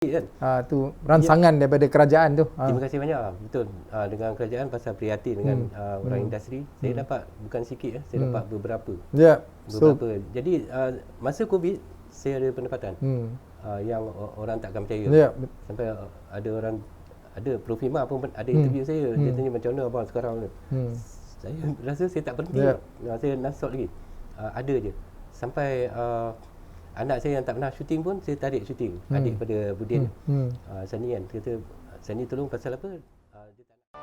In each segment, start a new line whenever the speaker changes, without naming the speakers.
kan.
Tu ransangan daripada kerajaan tu.
Terima kasih banyak. Betul. Dengan kerajaan pasal prihatin dengan orang industri, saya dapat bukan sikit saya dapat beberapa.
Ya.
Beberapa. Jadi masa Covid saya ada pendapatan. Yang orang tak akan percaya. Sampai ada Profima pun ada interview saya, dia tanya macam mana abang sekarang ni. Saya rasa saya tak berhenti. Saya non-stop lagi. Ada je. Sampai anak saya yang tak pernah syuting pun saya tarik syuting. Adik pada Budin. Sani kan kata, Sani tolong pasal apa? Dia tak nak.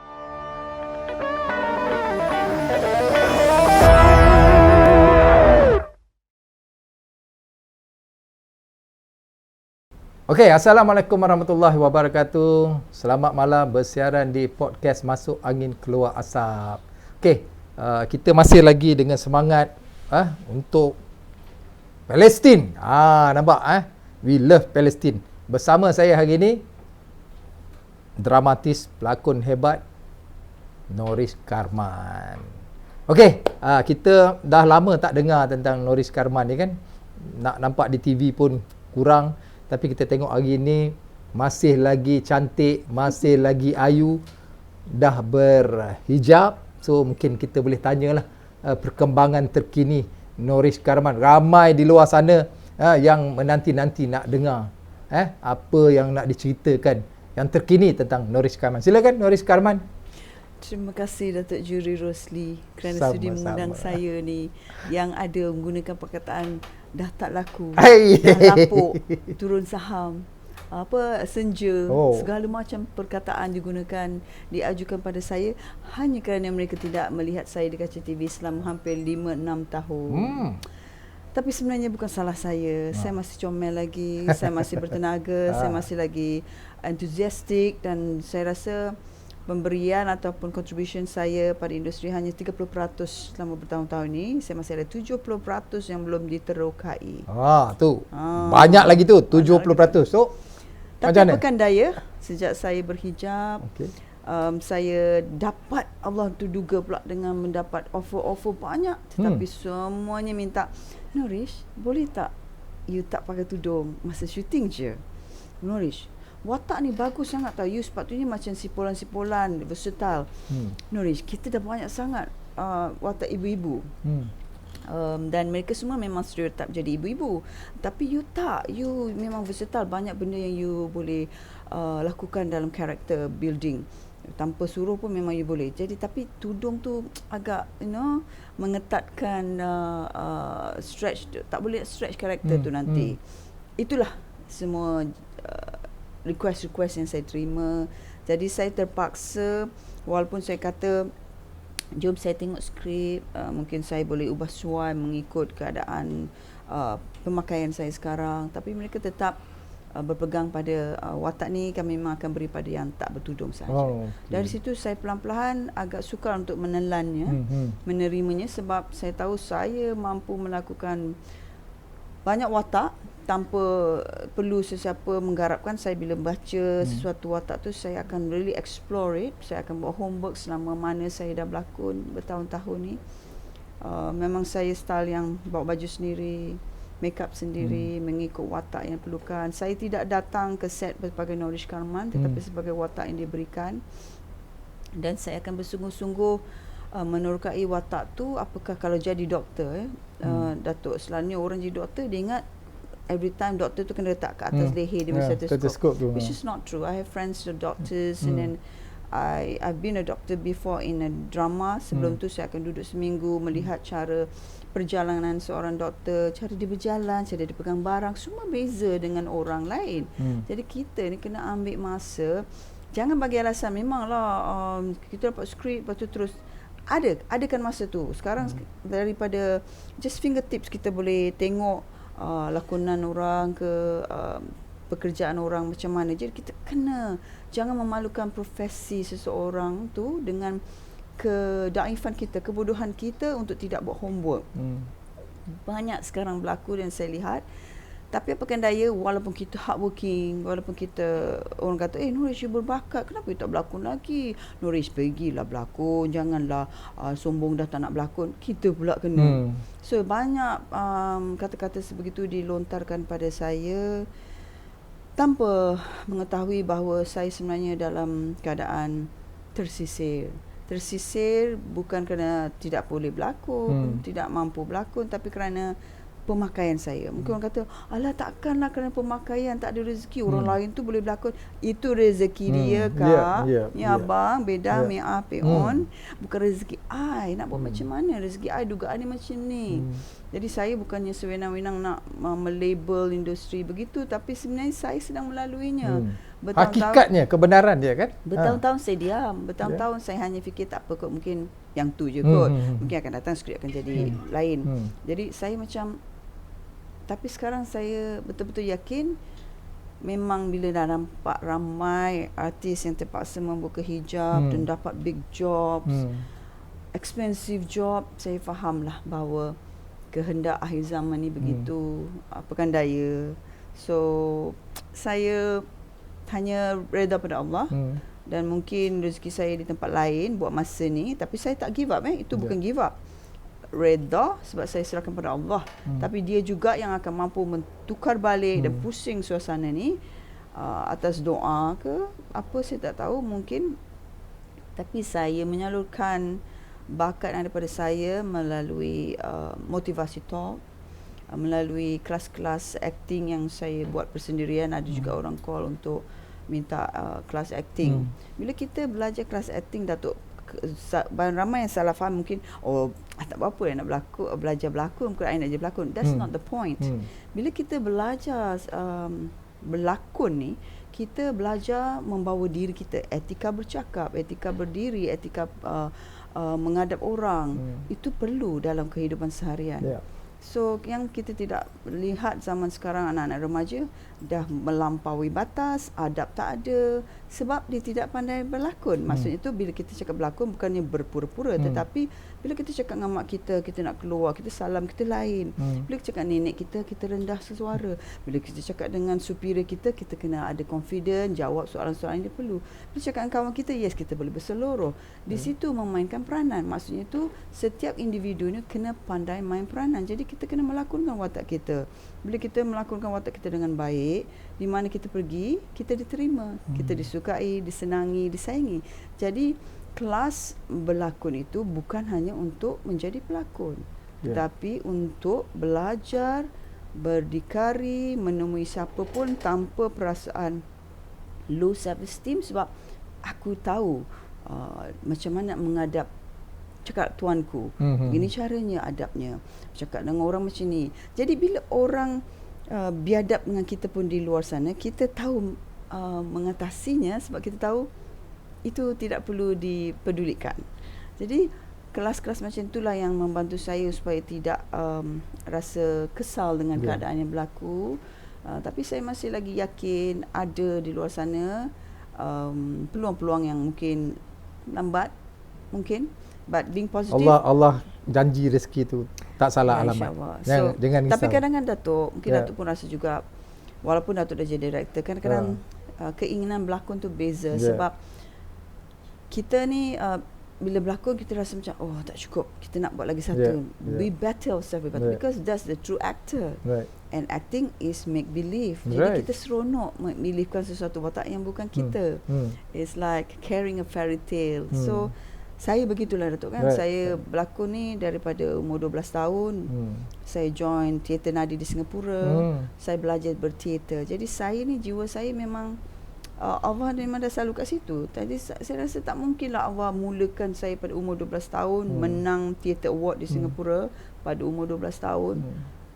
Okey, Assalamualaikum warahmatullahi wabarakatuh. Selamat malam bersiaran di podcast Masuk Angin Keluar Asap. Okey, kita masih lagi dengan semangat untuk Palestin. Nampak we love Palestin. Bersama saya hari ini dramatis pelakon hebat Norris Karman. Okey, kita dah lama tak dengar tentang Norris Karman ni kan. Nak nampak di TV pun kurang. Tapi kita tengok hari ini masih lagi cantik, masih lagi ayu, dah berhijab. So mungkin kita boleh tanyalah perkembangan terkini Norris Karman. Ramai di luar sana yang menanti-nanti nak dengar apa yang nak diceritakan yang terkini tentang Norris Karman. Silakan Norris Karman.
Terima kasih Datuk Juri Rosli kerana sudi mengundang saya ni yang ada menggunakan perkataan dah tak laku, dah lapuk, turun saham, senja, segala macam perkataan digunakan, diajukan pada saya hanya kerana mereka tidak melihat saya di kaca TV selama hampir 5-6 tahun. Tapi sebenarnya bukan salah saya. Saya masih comel lagi, saya masih bertenaga, saya masih lagi enthusiastic dan saya rasa pemberian ataupun contribution saya pada industri hanya 30% selama bertahun-tahun ini. Saya masih ada 70% yang belum diterokai.
Banyak lagi tu, 70%. So,
tapi apakan daya, sejak saya berhijab, saya dapat, Allah tu duga pula dengan mendapat offer-offer banyak. Tetapi semuanya minta, Norris, boleh tak you tak pakai tudung masa syuting je? Norris, watak ni bagus sangat tau. You sepatutnya macam sipolan-sipolan, versatile. Norris, kita dah banyak sangat watak ibu-ibu. Dan mereka semua memang stereotip jadi ibu-ibu. Tapi you tak. You memang versatile. Banyak benda yang you boleh lakukan dalam character building. Tanpa suruh pun memang you boleh. Jadi tapi tudung tu agak mengetatkan stretch. Tak boleh stretch karakter tu nanti. Itulah semua request yang saya terima. Jadi saya terpaksa, walaupun saya kata jom saya tengok skrip, mungkin saya boleh ubah suai mengikut keadaan pemakaian saya sekarang, tapi mereka tetap berpegang pada watak ni kami memang akan beri pada yang tak bertudung saja. Dari situ saya perlahan-lahan agak sukar untuk menelannya, menerimanya, sebab saya tahu saya mampu melakukan banyak watak tanpa perlu sesiapa menggarapkan. Saya bila baca sesuatu watak tu, saya akan really explore it. Saya akan buat homework selama mana saya dah berlakon bertahun-tahun ni. Memang saya style yang bawa baju sendiri, make up sendiri, mengikut watak yang perlukan. Saya tidak datang ke set sebagai Norris Karman, tetapi sebagai watak yang diberikan. Dan saya akan bersungguh-sungguh menerokai watak tu. Apakah kalau jadi doktor, Datuk, selalunya orang jadi doktor dia ingat every time doktor tu kena letak ke atas leher dia stethoscope, which is not true. I have friends who are doctors, and then I've been a doctor before in a drama. Sebelum tu saya akan duduk seminggu melihat cara perjalanan seorang doktor, cara dia berjalan, cara dia pegang barang, semua beza dengan orang lain. Jadi kita ni kena ambil masa. Jangan bagi alasan memanglah kita dapat skrip lepas tu terus adakan masa tu. Sekarang daripada just fingertips kita boleh tengok lakonan orang ke pekerjaan orang macam mana. Jadi kita jangan memalukan profesi seseorang tu dengan kedaifan kita, kebodohan kita untuk tidak buat homework. Banyak sekarang berlaku dan saya lihat. Tapi apakan daya, walaupun kita hardworking, walaupun kita orang kata Norris you berbakat, kenapa you tak berlakon lagi? Norris pergilah berlakon, janganlah sombong dah tak nak berlakon. Kita pula kena. So banyak kata-kata sebegitu dilontarkan pada saya. tanpa mengetahui bahawa saya sebenarnya dalam keadaan tersisir. Tersisir bukan kerana tidak boleh berlakon, tidak mampu berlakon, tapi kerana pemakaian saya. Mungkin orang kata, alah takkanlah kerana pemakaian tak ada rezeki. Orang lain tu boleh berlakon. Itu rezeki dia, Kak. Ya, abang, beda, Mia, Peon. Bukan rezeki I. Nak buat macam mana? Rezeki I dugaan dia macam ni. Jadi saya bukannya sewenang-wenang nak melabel industri begitu, tapi sebenarnya saya sedang melaluinya.
Hakikatnya, kebenaran dia kan?
Bertahun-tahun saya diam. Bertahun-tahun saya hanya fikir tak apa kot, mungkin yang tu je kot. Mungkin akan datang skrip akan jadi lain. Jadi saya macam, tapi sekarang saya betul-betul yakin memang bila dah nampak ramai artis yang terpaksa membuka hijab dan dapat big jobs, expensive job, saya fahamlah bahawa kehendak akhir zaman ni begitu, apakan daya. So saya hanya reda pada Allah dan mungkin rezeki saya di tempat lain buat masa ni, tapi saya tak give up. Itu bukan give up, reda sebab saya serahkan pada Allah. Tapi dia juga yang akan mampu mentukar balik dan pusing suasana ni atas doa ke apa, saya tak tahu mungkin. Tapi saya menyalurkan bakat yang daripada saya melalui motivasi talk, melalui kelas-kelas acting yang saya buat persendirian. Ada juga orang call untuk minta kelas acting. Bila kita belajar kelas acting, Datuk, ramai yang salah faham mungkin, tak apa-apa nak belajar berlakon, bukan I nak je berlakon. That's not the point. Bila kita belajar berlakon ni, kita belajar membawa diri kita, etika bercakap, etika berdiri, etika menghadap orang. Itu perlu dalam kehidupan seharian. So yang kita tidak lihat zaman sekarang, anak-anak remaja dah melampaui batas, adab tak ada sebab dia tidak pandai berlakon. Maksudnya tu bila kita cakap berlakon bukannya berpura-pura, tetapi bila kita cakap dengan mak kita, kita nak keluar, kita salam, kita lain. Bila kita cakap nenek kita, kita rendah sesuara. Bila kita cakap dengan superior kita, kita kena ada confident, jawab soalan-soalan yang dia perlu. Bila cakap dengan kawan kita, yes, kita boleh berseluruh. Di situ memainkan peranan. Maksudnya tu setiap individu ni kena pandai main peranan. Jadi kita kena melakonkan watak kita. Bila kita melakonkan watak kita dengan baik, di mana kita pergi, kita diterima, kita disukai, disenangi, disayangi. Jadi kelas berlakon itu bukan hanya untuk menjadi pelakon, tetapi untuk belajar berdikari, menemui siapa pun tanpa perasaan low self esteem, sebab aku tahu macam mana menghadap. Cakap tuanku, begini caranya adabnya, cakap dengan orang macam ni. Jadi bila orang biadab dengan kita pun di luar sana, kita tahu mengatasinya sebab kita tahu itu tidak perlu dipedulikan. Jadi kelas-kelas macam itulah yang membantu saya supaya tidak rasa kesal dengan keadaan yang berlaku. Tapi saya masih lagi yakin ada di luar sana peluang-peluang yang mungkin lambat, mungkin, but being positive.
Allah janji rezeki tu tak salah alamat. Jangan risau.
Tapi kadang-kadang Datuk, mungkin Datuk pun rasa juga, walaupun Datuk dah jadi director, kadang-kadang keinginan berlakon tu beza. Sebab kita ni bila berlakon kita rasa macam tak cukup, kita nak buat lagi satu. We battle ourselves because that's the true actor. And acting is make believe. Jadi kita seronok memilihkan sesuatu watak yang bukan kita. It's like carrying a fairy tale. So saya begitulah Datuk kan. Saya berlakon ni daripada umur 12 tahun. Saya join teater nadi di Singapura. Saya belajar berteater. Jadi saya ni, jiwa saya memang Allah memang dah selalu kat situ. Jadi saya rasa tak mungkinlah Allah mulakan saya pada umur 12 tahun menang teater award di Singapura pada umur 12 tahun.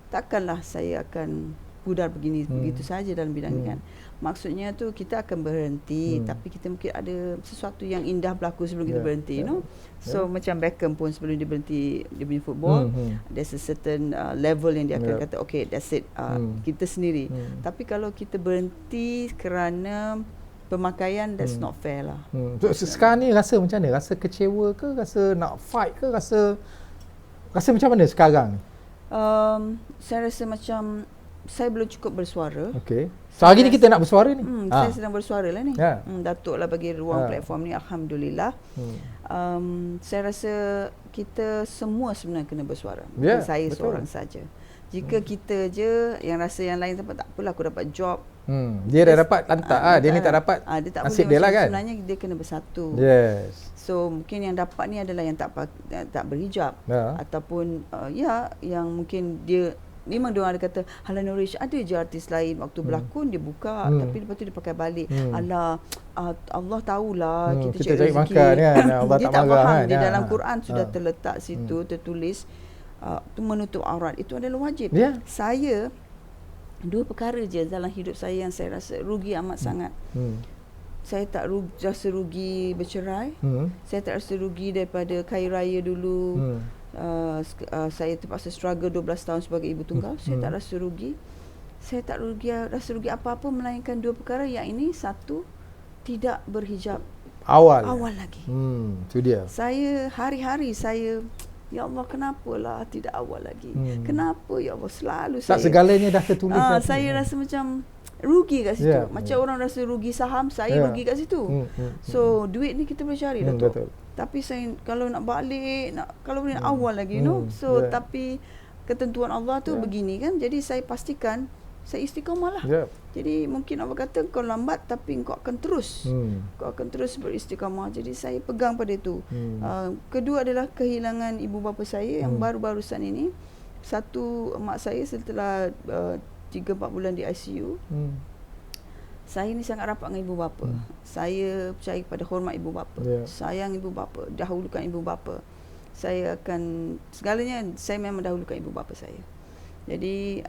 Takkanlah saya akan pudar begitu saja dalam bidang ni kan. Maksudnya tu kita akan berhenti, tapi kita mungkin ada sesuatu yang indah berlaku sebelum kita berhenti, you know. So macam Beckham pun sebelum dia berhenti dia punya football, there's a certain level yang dia akan kata okay, that's it, kita sendiri. Tapi kalau kita berhenti kerana pemakaian, that's not fair lah.
Sekarang ni rasa macam mana? Rasa kecewa ke? Rasa nak fight ke? Rasa macam mana sekarang ni?
Saya rasa macam saya belum cukup bersuara.
Okey. So hari ni kita nak bersuara ni.
Saya sedang bersuara lah ni. Datuk lah bagi ruang platform ni, alhamdulillah. Saya rasa kita semua sebenarnya kena bersuara. Bukan saya seorang saja. Jika kita je yang rasa yang lain tak apalah aku dapat job.
Dia dah dapat lantak dia ni tak dapat.
Dia tak
nasib
boleh
dia lah kan.
Sebenarnya dia kena bersatu.
Yes.
So mungkin yang dapat ni adalah yang tak berhijab ataupun yang mungkin dia memang dia orang ada kata Hala Nurish ada je artis lain waktu berlakon dia buka tapi lepas tu dia pakai balik. Alah Allah tahulah kita cari rezeki
makan kan. Allah
dia
tak
faham
kan?
di dalam Quran sudah terletak situ tertulis tu menutup aurat itu adalah wajib. Saya dua perkara je dalam hidup saya yang saya rasa rugi amat sangat. Saya tak rasa rugi bercerai. Saya tak rasa rugi daripada kaya raya dulu. Saya terpaksa struggle 12 tahun sebagai ibu tunggal. Saya tak rasa rugi. Saya tak rasa rugi apa-apa melainkan dua perkara. Yang ini satu, tidak berhijab awal lagi.
Itu dia.
Saya hari-hari saya ya Allah kenapalah tidak awal lagi. Kenapa ya Allah selalu
tak segalanya dah tertulis.
Saya rasa macam rugi kat situ. Macam orang rasa rugi saham, saya rugi kat situ. So duit ni kita boleh cari Datuk.
Betul.
Tapi saya kalau nak balik kalau boleh nak awal lagi So tapi ketentuan Allah tu begini kan. Jadi saya pastikan saya istiqamah lah. Jadi mungkin Allah kata kau lambat tapi kau akan terus. Kau akan terus beristiqamah. Jadi saya pegang pada itu. Kedua adalah kehilangan ibu bapa saya yang baru-barusan ini. Satu, mak saya setelah 3-4 bulan di ICU. Saya ni sangat rapat dengan ibu bapa. Saya percaya kepada hormat ibu bapa. Sayang ibu bapa, dahulukan ibu bapa. Saya akan segalanya saya memang dahulukan ibu bapa saya. Jadi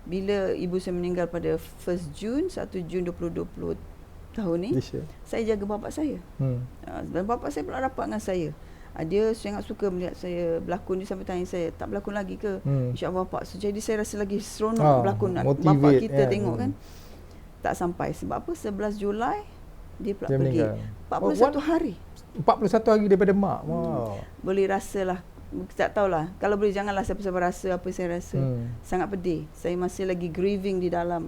bila ibu saya meninggal pada 1 Jun 2020 tahun ni, saya jaga bapa saya. Dan bapa saya pula rapat dengan saya. Dia sangat suka melihat saya berlakon. Dia sampai tanya saya, tak berlakon lagi ke? InsyaAllah Pak. So, jadi saya rasa lagi seronok berlakon. Bapa kita tengok kan. Tak sampai. Sebab apa? 11 Julai dia pula pergi. 41 hari.
41 hari daripada mak.
Boleh rasalah. Tak tahulah. Kalau boleh janganlah siapa-siapa rasa apa saya rasa. Sangat pedih. Saya masih lagi grieving di dalam.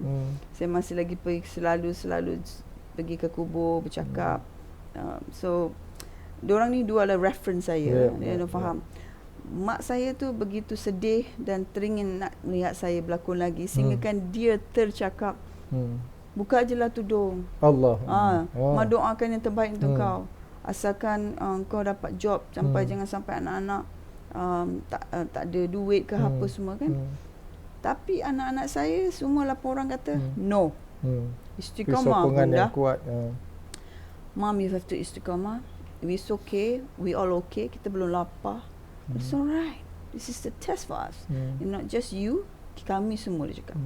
Saya masih lagi pergi selalu pergi ke kubur bercakap. So diorang ni dua adalah reference saya. Dia faham. Mak saya tu begitu sedih dan teringin nak melihat saya berlakon lagi sehingga kan dia tercakap, buka je lah tudung.
Allah.
Mak doakan yang terbaik untuk kau. Asalkan kau dapat job jangan sampai anak-anak tak ada duit ke apa semua kan. Tapi anak-anak saya semua 8 orang kata no. Istiqamah bunda. Mom, you have to istiqamah. It's okay. We all okay. Kita belum lapar. It's alright. This is the test for us. And not just you, kami semua dia cakap.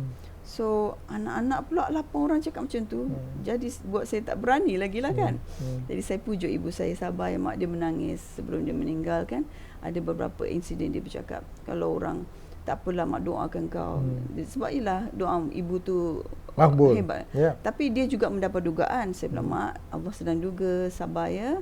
So anak-anak pula 8 orang cakap macam tu. Jadi buat saya tak berani lagi lah kan. Jadi saya pujuk ibu saya sabar. Mak dia menangis sebelum dia meninggal kan. Ada beberapa insiden dia bercakap, kalau orang tak apalah mak doakan kau. Sebab ialah doa ibu tu hebat. Tapi dia juga mendapat dugaan. Saya bilang mak, Allah sedang duga, sabar ya.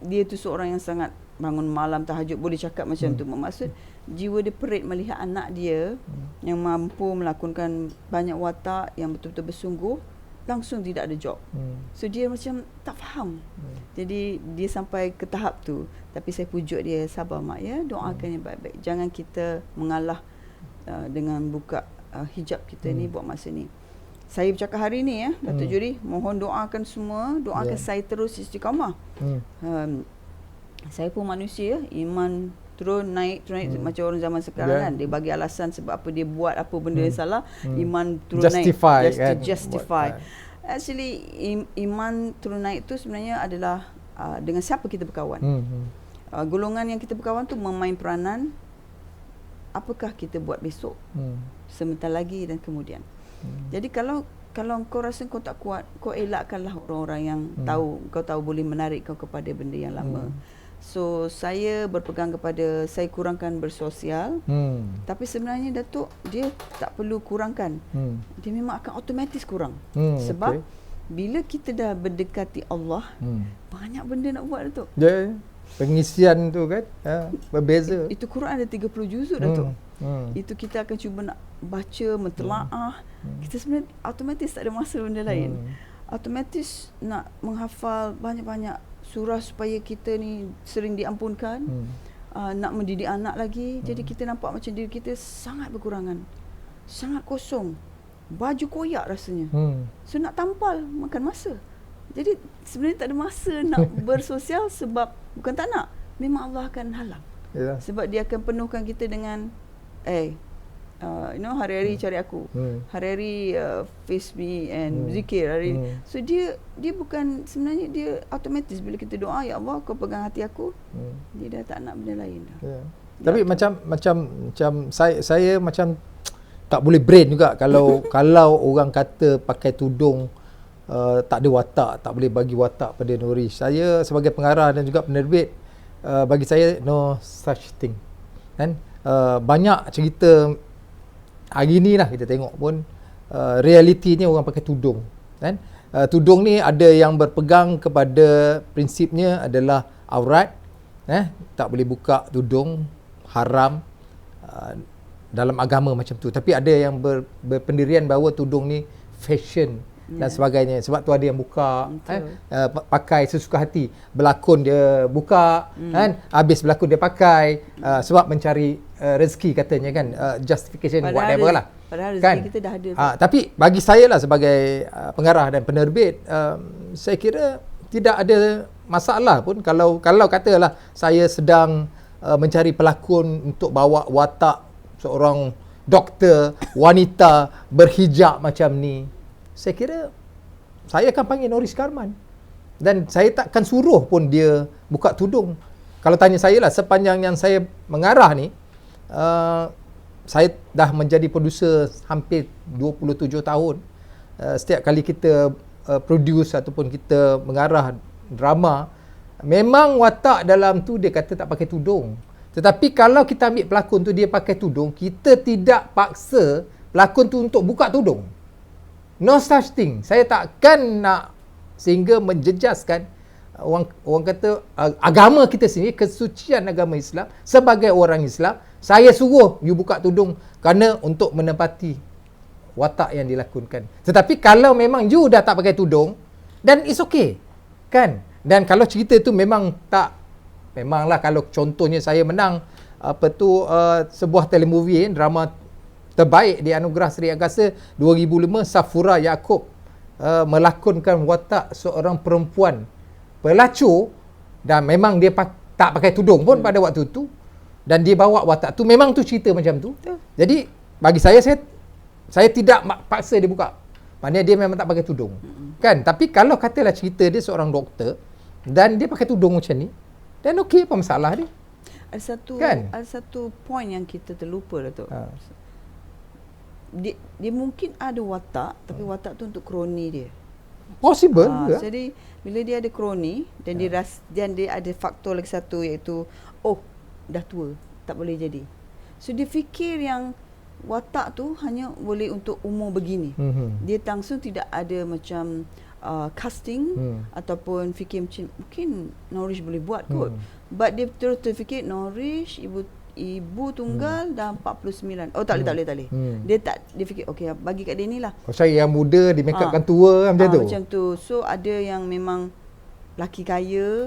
Dia tu seorang yang sangat bangun malam tahajud, boleh cakap macam tu. Maksud jiwa dia perit melihat anak dia yang mampu melakonkan banyak watak yang betul-betul bersungguh, langsung tidak ada job. So dia macam tak faham. Jadi dia sampai ke tahap tu. Tapi saya pujuk dia, sabar mak ya, doakan yang baik-baik. Jangan kita mengalah dengan buka hijab kita ni buat masa ni. Saya bercakap hari ni ya, Datuk Juri, mohon doakan semua, doakan saya terus istiqamah. Saya pun manusia, iman turun naik macam orang zaman sekarang kan. Dia bagi alasan sebab apa dia buat apa benda yang salah, iman turun
justify,
naik just to justify. Actually iman turun naik tu sebenarnya adalah dengan siapa kita berkawan. Golongan yang kita berkawan tu memain peranan apakah kita buat besok, sebentar lagi dan kemudian. Jadi kalau kau rasa kau tak kuat, kau elakkanlah orang-orang yang kau tahu boleh menarik kau kepada benda yang lama. So saya berpegang kepada saya kurangkan bersosial. Tapi sebenarnya Datuk, dia tak perlu kurangkan. Dia memang akan otomatis kurang. Sebab bila kita dah berdekati Allah, banyak benda nak buat Datuk.
Pengisian tu kan berbeza.
Itu Quran ada 30 juzuk Datuk. Itu kita akan cuba nak baca, mentelaah. Kita sebenarnya automatis tak ada masa benda lain. Automatis nak menghafal banyak-banyak surah supaya kita ni sering diampunkan. nak mendidik anak lagi. Jadi kita nampak macam diri kita sangat berkurangan. Sangat kosong. Baju koyak rasanya. So nak tampal makan masa. Jadi sebenarnya tak ada masa nak bersosial sebab bukan tak nak. Memang Allah akan halang. Sebab dia akan penuhkan kita dengan hari-hari cari aku. Hari-hari face me and zikir hari. So dia bukan, sebenarnya dia automatis bila kita doa, ya Allah kau pegang hati aku. Dia dah tak nak benda lain dah.
Tapi macam saya macam tak boleh brain juga kalau kalau orang kata pakai tudung tak ada watak, tak boleh bagi watak pada Nurish. Saya sebagai pengarah dan juga penerbit, bagi saya no such thing. Kan? Banyak cerita hari ni lah kita tengok pun realitinya orang pakai tudung. Kan? Tudung ni ada yang berpegang kepada prinsipnya adalah aurat. Tak boleh buka tudung, haram dalam agama macam tu. Tapi ada yang berpendirian bahawa tudung ni fashion dan sebagainya. Sebab tu ada yang buka, pakai sesuka hati. Berlakon dia buka, kan? Habis berlakon dia pakai, sebab mencari rezeki katanya kan, justification whatever lah.
Padahal rezeki
kan?
Kita dah ada.
Tapi bagi saya lah sebagai pengarah dan penerbit, saya kira tidak ada masalah pun kalau katalah saya sedang mencari pelakon untuk bawa watak seorang doktor wanita berhijab macam ni. Saya kira saya akan panggil Nurish Karman dan saya takkan suruh pun dia buka tudung. Kalau tanya saya lah, sepanjang yang saya mengarah ni, saya dah menjadi producer hampir 27 tahun. Setiap kali kita produce ataupun kita mengarah drama, memang watak dalam tu dia kata tak pakai tudung. Tetapi kalau kita ambil pelakon tu dia pakai tudung, kita tidak paksa pelakon tu untuk buka tudung. No such thing. Saya takkan nak sehingga menjejaskan orang kata agama kita sendiri, kesucian agama Islam. Sebagai orang Islam, saya suruh you buka tudung kerana untuk menepati watak yang dilakonkan. Tetapi kalau memang you dah tak pakai tudung, dan it's okay. Kan? Dan kalau cerita tu memang tak, memanglah kalau contohnya saya menang sebuah telemovie, drama terbaik di Anugerah Seri Agasa 2005, Safura Yaakob melakonkan watak seorang perempuan pelacur dan memang dia tak pakai tudung pun pada waktu tu, dan dia bawa watak tu, memang tu cerita macam tu. Jadi bagi saya tidak paksa dia buka. Maknanya dia memang tak pakai tudung. Kan? Tapi kalau katalah cerita dia seorang doktor dan dia pakai tudung macam ni, dan okey, apa masalah dia?
Ada satu point yang kita terlupa lah tu. Dia mungkin ada watak, tapi watak tu untuk kroni dia.
Possible.
Jadi bila dia ada kroni dan dia ada faktor lagi satu, iaitu dah tua, tak boleh jadi. So dia fikir yang watak tu hanya boleh untuk umur begini. Dia langsung tidak ada macam casting ataupun fikir macam mungkin Nurish boleh buat kot. But dia terus terfikir Nurish ibu tunggal dah 49. Tak boleh. Dia fikir okey, bagi kat dia ni lah.
Saya yang muda di make upkan tua macam tu.
Macam tu. So ada yang memang laki kaya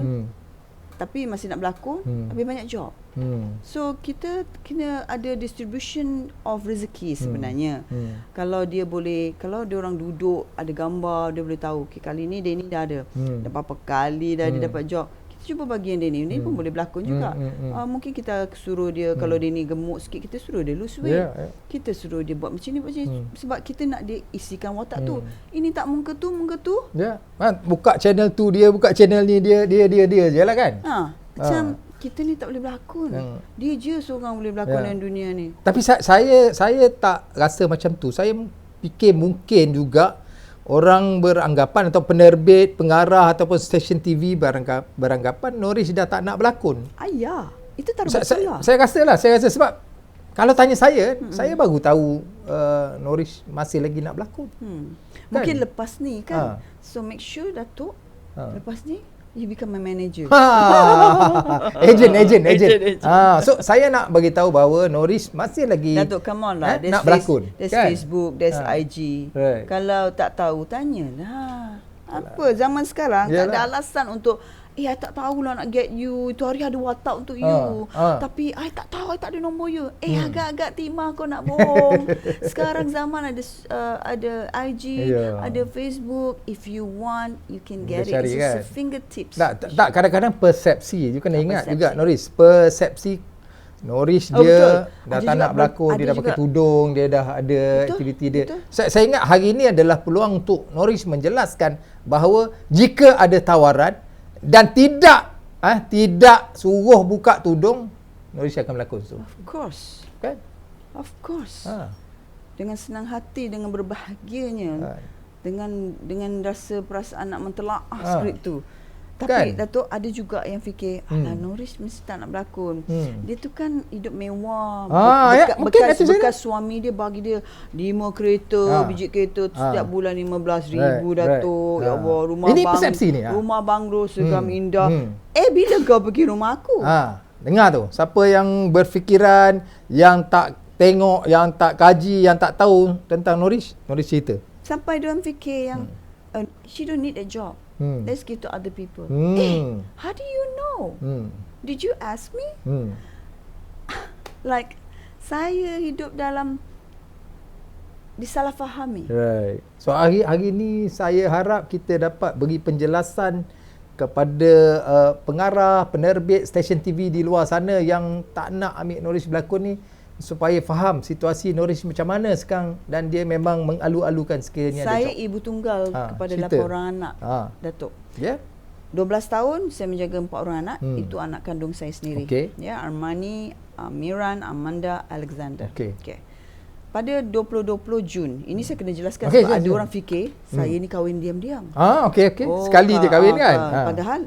tapi masih nak berlakon, tapi banyak job. So kita kena ada distribution of rezeki sebenarnya. Kalau dia orang duduk ada gambar, dia boleh tahu kali ni dia ni dah ada berapa kali dah dia dapat job. Kita cuba bagi yang dia ni pun boleh berlakon juga. Mungkin kita suruh dia, kalau dia ni gemuk sikit, kita suruh dia lose weight. Kita suruh dia buat macam ni, sebab kita nak dia isikan watak tu. Ini tak muka tu.
Buka channel tu dia, buka channel ni dia je lah kan.
Macam kita ni tak boleh berlakon. Dia je seorang boleh berlakon dalam dunia ni.
Tapi saya tak rasa macam tu. Saya fikir mungkin juga orang beranggapan atau penerbit, pengarah ataupun stesen TV beranggapan Nurish dah tak nak berlakon.
Itu tak betul lah.
Saya rasa sebab kalau tanya saya baru tahu Nurish masih lagi nak berlakon.
Mungkin lepas ni kan. So make sure Datuk lepas ni you become my manager. Agent.
So saya nak bagi tahu bahawa Nurish masih lagi
Datuk, come on lah.
nak berlakon.
There's
kan?
Facebook, there's IG.
Right.
Kalau tak tahu, tanyalah. Apa zaman sekarang tak ada alasan untuk I tak tahulah nak get you. Itu hari ada WhatsApp untuk you. Tapi I tak tahu, I tak ada nombor you. Agak-agak timah kau nak bohong. Sekarang zaman ada IG, ada Facebook. If you want, you can get it. It's just a fingertips.
Tak, kadang-kadang persepsi. You kena ingat juga, Noris. Persepsi Noris dia dah tak nak berlakon, dia dah pakai tudung, dia dah ada aktiviti dia. Saya ingat hari ini adalah peluang untuk Noris menjelaskan bahawa jika ada tawaran dan tidak suruh buka tudung, Noris akan berlakon.
Of course.
Kan?
Of course. Dengan senang hati, dengan berbahagianya. Dengan rasa perasaan nak mentelaah skrip tu. Tapi Datuk ada juga yang fikir, alah Noris mesti tak nak berlakon. Dia tu kan hidup mewah. Bekas suami dia bagi dia 5 kereta, biji kereta setiap bulan 15,000 Datuk. Ya Allah, rumah banglo segam indah. Bila kau pergi rumah aku?
Dengar tu, siapa yang berfikiran, yang tak tengok, yang tak kaji, yang tak tahu tentang Noris cerita.
Sampai diorang fikir yang she don't need a job. Let's give to other people. How do you know? Did you ask me? Like, saya hidup dalam disalahfahami.
Right. So hari ni saya harap kita dapat beri penjelasan kepada pengarah, penerbit stesen TV di luar sana yang tak nak ambil Noris berlakon ni, supaya faham situasi Noris macam mana sekarang, dan dia memang mengalu-alukan sekiranya
saya ibu tunggal kepada 8 orang anak, Datuk. 12 tahun saya menjaga 4 orang anak. Itu anak kandung saya sendiri. Armani, Miran, Amanda, Alexander. Pada 2020 Jun, ini saya kena jelaskan sebab ada orang fikir saya ni kahwin diam-diam.
Sekali je kahwin kan.
Padahal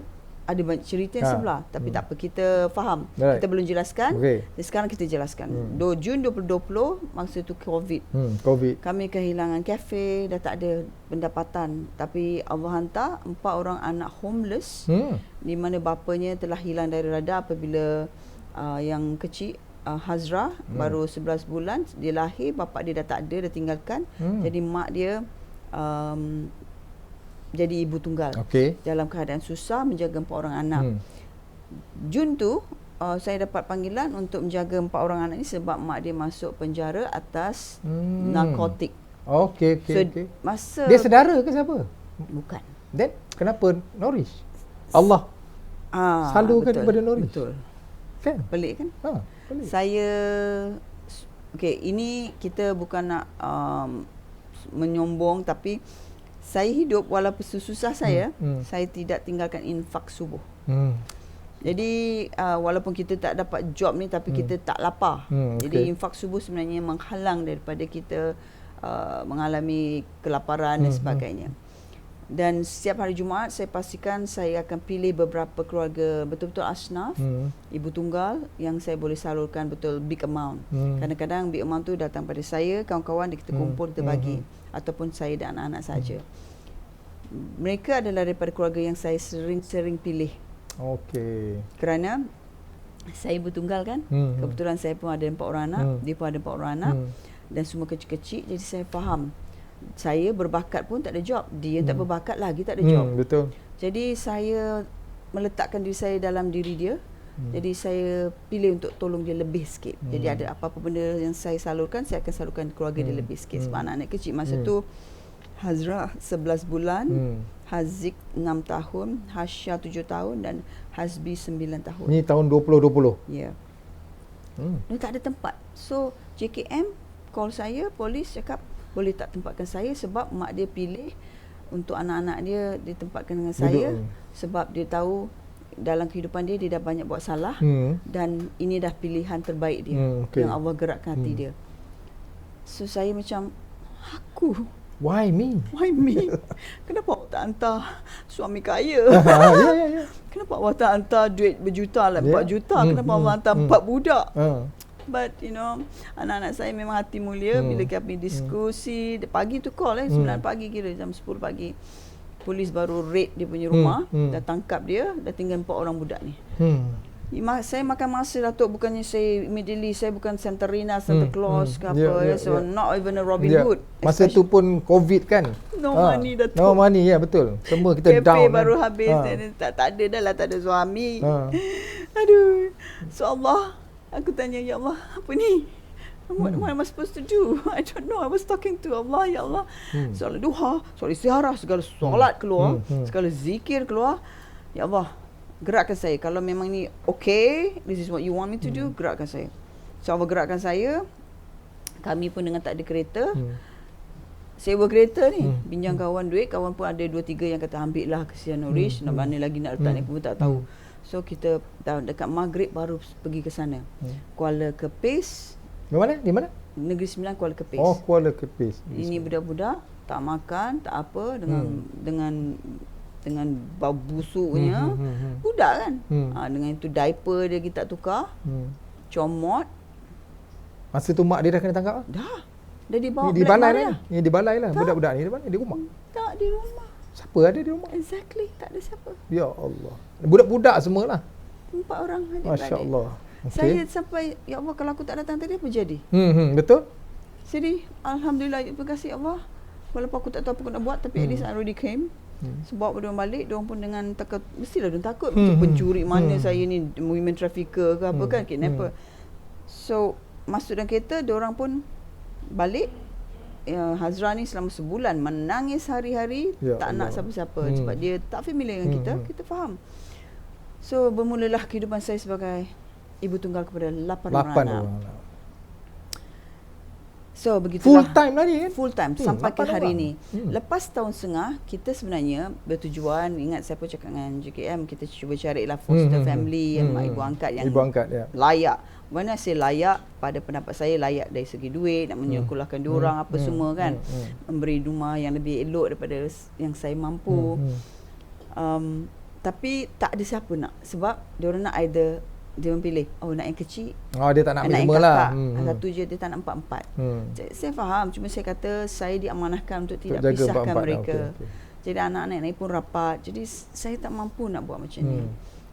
ada banyak cerita yang sebelah, tapi tak apa, kita faham. Kita belum jelaskan. Dan sekarang kita jelaskan. Jun 2020, masa tu COVID. Kami kehilangan kafe, dah tak ada pendapatan. Tapi Allah hantar 4 orang anak homeless, di mana bapanya telah hilang dari radar apabila yang kecil Hazra baru 11 bulan dia lahir, bapa dia dah tak ada, dah tinggalkan. Jadi mak dia jadi ibu tunggal dalam keadaan susah menjaga 4 orang anak. Jun tu saya dapat panggilan untuk menjaga 4 orang anak ni sebab mak dia masuk penjara atas narkotik. Masa
dia saudara ke siapa?
Bukan.
Then kenapa Noris? Allah salurkan kepada Noris.
Betul.
Kan?
Pelik kan?
Pelik.
Saya ini kita bukan nak menyombong, tapi saya hidup walaupun susah saya tidak tinggalkan infak subuh. Jadi walaupun kita tak dapat job ni, tapi kita tak lapar. Jadi infak subuh sebenarnya menghalang daripada kita mengalami kelaparan dan sebagainya. Dan setiap hari Jumaat saya pastikan saya akan pilih beberapa keluarga betul-betul asnaf, ibu tunggal yang saya boleh salurkan betul big amount. Kadang-kadang big amount tu datang pada saya, kawan-kawan, kita kumpul, kita bagi, ataupun saya dan anak-anak saja. Mereka adalah daripada keluarga yang saya sering pilih. Kerana saya ibu tunggal kan. Kebetulan saya pun ada 4 orang anak, dia pun ada 4 orang anak, dan semua kecil-kecil. Jadi saya faham, saya berbakat pun tak ada job, dia tak berbakat lagi tak ada job.
Betul.
Jadi saya meletakkan diri saya dalam diri dia. Jadi saya pilih untuk tolong dia lebih sikit. Jadi ada apa-apa benda yang saya salurkan, saya akan salurkan keluarga dia lebih sikit. Sebab anak-anak kecil masa tu, Hazra 11 bulan, Haziq 6 tahun, Hasya 7 tahun dan Hasbi 9 tahun.
Ni tahun 2020?
Ya. Dia tak ada tempat. So JKM call saya, polis cakap boleh tak tempatkan saya, sebab mak dia pilih untuk anak-anak dia ditempatkan dengan saya. Sebab dia tahu dalam kehidupan dia dah banyak buat salah, dan ini dah pilihan terbaik dia yang Allah gerakkan hati dia. So saya macam, aku,
why me?
Kenapa awak tak hantar suami kaya? Kenapa awak tak hantar duit berjuta lah, 4 juta? Kenapa awak hantar 4 budak? But you know, anak-anak saya memang hati mulia. Bila kami diskusi, pagi tu call 9 pagi, kira jam 10 pagi, polis baru raid dia punya rumah, dah tangkap dia, dah tinggal 4 orang budak ni. Saya makan masa Datuk, bukannya saya immediately, saya bukan Santa Rina, Santa Claus ke apa, so not even a Robin Hood.
Masa tu pun COVID kan.
No money Datuk.
No money, ya betul. Semua kita
Cafe
down
baru
kan.
habis, tak ada dah lah, tak ada suami. Aduh. So Allah, aku tanya, ya Allah, apa ni? What am I supposed to do? I don't know. I was talking to Allah, ya Allah. Solat duha, solat istiharah, segala solat keluar, segala zikir keluar. Ya Allah, gerakkan saya. Kalau memang ni okay, this is what you want me to do, gerakkan saya. So Allah gerakkan saya. Kami pun dengan tak ada kereta, sewa kereta ni, pinjam kawan duit. Kawan pun ada 2-3 yang kata ambil lah, kesian Norish, nak mana lagi nak letak ni pun tak tahu. So kita dekat maghrib baru pergi ke sana. Kuala Kepis.
Di mana? Di mana?
Negeri Sembilan, Kuala Kepis.
Oh, Kuala Kepis.
Ini budak-budak tak makan, tak apa, dengan bau busuknya. Budak kan? Dengan itu diaper dia kita tukar. Comot.
Masa tu mak dia dah kena tangkap?
Dah. Dah dibawa
di balai lah. Ni di balai lah. Budak-budak ni di mana? Di rumah?
Tak, di rumah.
Siapa ada di rumah?
Exactly, tak ada siapa.
Ya Allah. Budak-budak semualah.
4 orang adik-beradik.
Masya-Allah. Okay.
Saya sampai, ya Allah, kalau aku tak datang tadi apa jadi?
Betul?
Jadi alhamdulillah, terima kasih Allah. Walaupun aku tak tahu apa aku nak buat, tapi at least I already came. Sebab dia balik, dia pun dengan takut, mestilah dia takut macam pencuri mana saya ni, women trafficker ke apa kan, kidnapper. So masuk dalam kereta, dia orang pun balik. Hazra ni selama sebulan menangis hari-hari, tak Allah. Nak siapa-siapa sebab dia tak familiar dengan kita, kita faham. So bermulalah kehidupan saya sebagai ibu tunggal kepada 8 orang anak. So begitulah.
Full time lah ni kan?
Full time sampai ke hari
orang.
ni. Lepas tahun setengah, kita sebenarnya bertujuan, ingat saya pun cakap dengan JKM, kita cuba carilah foster family, ibu angkat yang layak. Mana saya layak, pada pendapat saya layak dari segi duit, nak menyekolahkan diorang apa semua kan. Memberi rumah yang lebih elok daripada yang saya mampu. Tapi tak ada siapa nak, sebab diorang nak either dia orang pilih, nak yang kecil,
dia tak nak
anak
semua lah.
Satu je, dia tak nak 4-4. Saya faham, cuma saya kata saya diamanahkan untuk tidak pisahkan mereka. Jadi anak-anak ni pun rapat. Jadi saya tak mampu nak buat macam ni.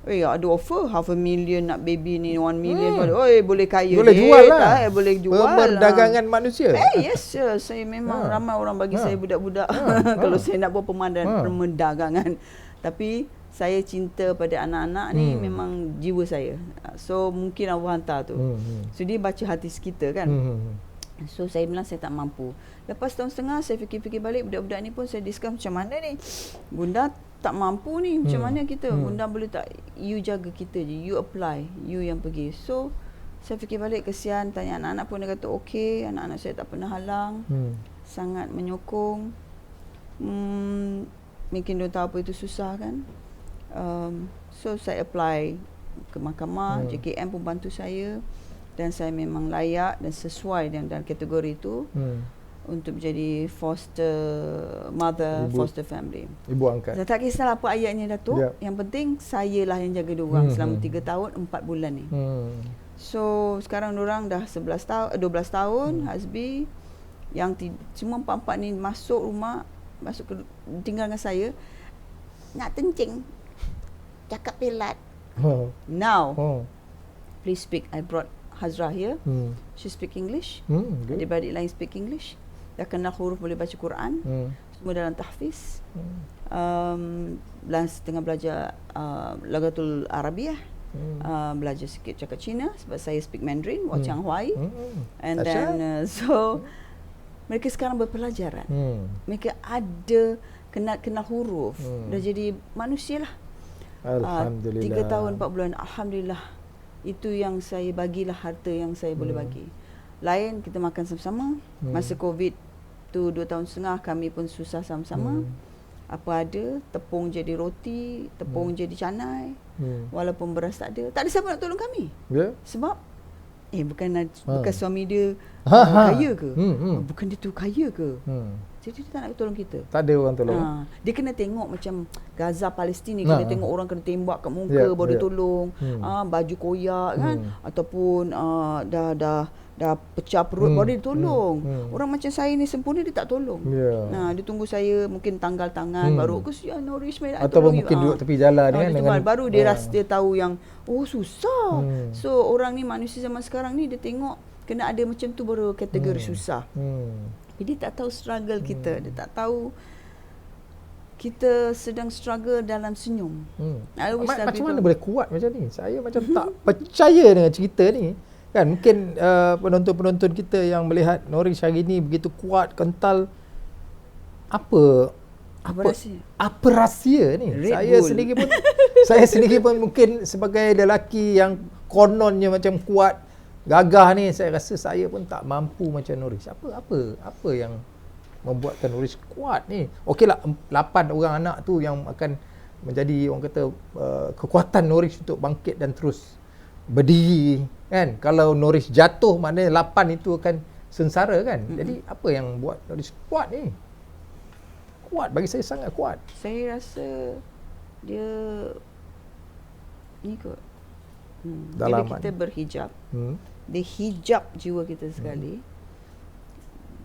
Ada offer $500,000 nak baby ni, 1 million. Boleh kaya,
boleh jual lah.
Boleh jual.
Perdagangan manusia.
Yes sir. Saya memang ramai orang bagi saya budak-budak kalau saya nak buat perdagangan. Tapi saya cinta pada anak-anak ni memang jiwa saya. So mungkin Allah hantar tu. So dia baca hati kita kan. So saya bilang saya tak mampu. Lepas tahun setengah saya fikir-fikir balik, budak-budak ni pun saya discuss macam mana ni. Bunda tak mampu ni, macam mana kita? Bunda boleh tak you jaga kita je, you apply, you yang pergi. So saya fikir balik, kesian, tanya anak-anak pun dia kata okey, anak-anak saya tak pernah halang. Sangat menyokong. Mungkin dia tahu apa itu susah kan. So saya apply ke mahkamah, JKM pun bantu saya, dan saya memang layak dan sesuai dalam kategori itu untuk menjadi foster mother, foster family.
Ibu angkat.
Saya tak kisahlah apa ayatnya Datuk, yang penting saya lah yang jaga diorang selama 3 tahun 4 bulan ni. So sekarang diorang dah 12 tahun, Hasbi, yang semua 4-4 ni masuk rumah, tinggal dengan saya, nak kencing, cakap pelat. Now, please speak. I brought Hazra here. She speak English. Adik-beradik lain speak English. Dah kenal huruf, boleh baca Quran. Semua dalam tahfiz. Tengah belajar Lagatul Arabiah. Belajar sikit cakap Cina sebab saya speak Mandarin, Wachang Huai. And then so mereka sekarang berpelajaran. Mereka ada kenal huruf. Dah jadi manusia lah.
Alhamdulillah.
3 tahun 4 bulan, alhamdulillah. Itu yang saya bagilah, harta yang saya boleh bagi. Lain kita makan sama-sama. Masa COVID tu 2 tahun setengah, kami pun susah sama-sama. Apa ada, tepung jadi roti, tepung jadi canai. Walaupun beras tak ada siapa nak tolong kami. Sebab bukan suami dia kaya ke? Bukan dia tu kaya ke? Jadi dia tak nak tolong kita.
Tak ada orang tolong.
Dia kena tengok macam Gaza Palestin ni, kena tengok orang kena tembak kat muka baru dia tolong. Baju koyak kan, ataupun dah dah pecah perut baru dia tolong. Orang macam saya ni sempurna dia tak tolong. Dia tunggu saya mungkin tanggal tangan baru kesian Norish mai
ataupun mungkin duduk tepi jalan kan
dengan baru dia rasa dia tahu yang susah. So orang ni manusia zaman sekarang ni dia tengok kena ada macam tu baru kategori susah. Jadi tak tahu struggle kita, dia tak tahu kita sedang struggle dalam senyum.
Macam mana boleh kuat macam ni? Saya macam tak percaya dengan cerita ni. Kan mungkin penonton-penonton kita yang melihat Norish hari ni begitu kuat, kental. Apa rahsia ni? Saya sendiri pun mungkin sebagai lelaki yang kononnya macam kuat, gagah ni, saya rasa saya pun tak mampu macam Norish. Apa yang membuatkan Norish kuat ni? Okeylah 8 orang anak tu yang akan menjadi orang kata kekuatan Norish untuk bangkit dan terus berdiri kan. Kalau Norish jatuh maknanya 8 itu akan sengsara kan. Jadi apa yang buat Norish kuat ni? Kuat, bagi saya sangat kuat.
Saya rasa dia ni kot. Bila kita berhijab, dia hijab jiwa kita sekali.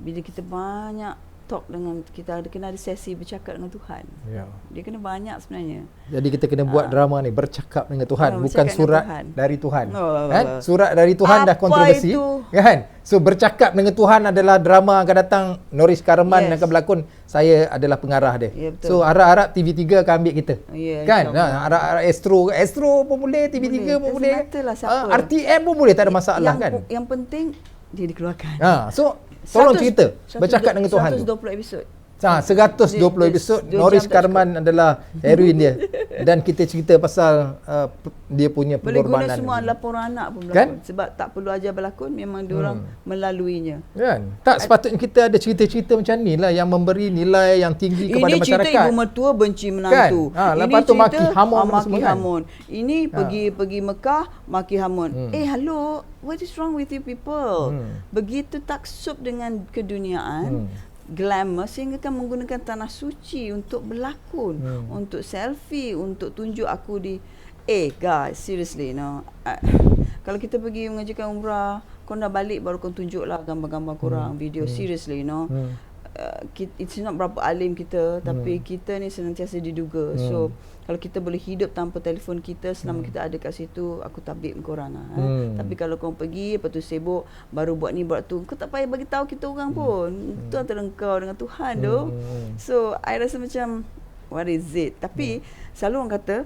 Bila kita banyak talk dengan, kita kena ada sesi bercakap dengan Tuhan. Dia kena banyak sebenarnya.
Jadi kita kena buat drama ni, bercakap dengan Tuhan, bukan surat dari Tuhan. Kan? Surat dari Tuhan dah kontroversi kan. So bercakap dengan Tuhan adalah drama akan datang. Norish Karman akan berlakon, saya adalah pengarah dia. So harap-harap TV3 akan ambil kita. Kan? Harap-harap Astro pun boleh, TV3 pun boleh. RTM pun boleh, tak ada masalah kan.
Yang penting dia dikeluarkan.
So tolong cerita bercakap dengan Tuhan
120 episod.
120 episod. Norish Karman adalah heroin dia. Dan kita cerita pasal dia punya pengorbanan.
Boleh guna semua laporan anak pun berlakon. Kan? Sebab tak perlu ajar berlakon, memang diorang melaluinya.
Kan? Tak sepatutnya kita ada cerita-cerita macam ni lah yang memberi nilai yang tinggi kepada
ini
masyarakat.
Ini cerita ibu mertua benci menantu.
Kan? Lepas tu maki Hamun
maki Hamun. Ini pergi Mekah maki Hamun. Hello, what is wrong with you people? Begitu taksub dengan keduniaan. Glamour sehingga kan menggunakan tanah suci untuk berlakon, untuk selfie, untuk tunjuk aku di guys, seriously kalau kita pergi mengajarkan umrah, kau dah balik baru kau tunjuklah gambar-gambar korang, video, seriously it's not berapa alim kita, tapi kita ni senantiasa diduga. So kalau kita boleh hidup tanpa telefon kita selama kita ada kat situ, aku tabik korang lah. Tapi kalau kau pergi, lepas tu sibuk, baru buat ni buat tu, kau tak payah bagi tahu kita orang pun. Itu antara kau dengan Tuhan tu. So I rasa macam what is it? Tapi selalu orang kata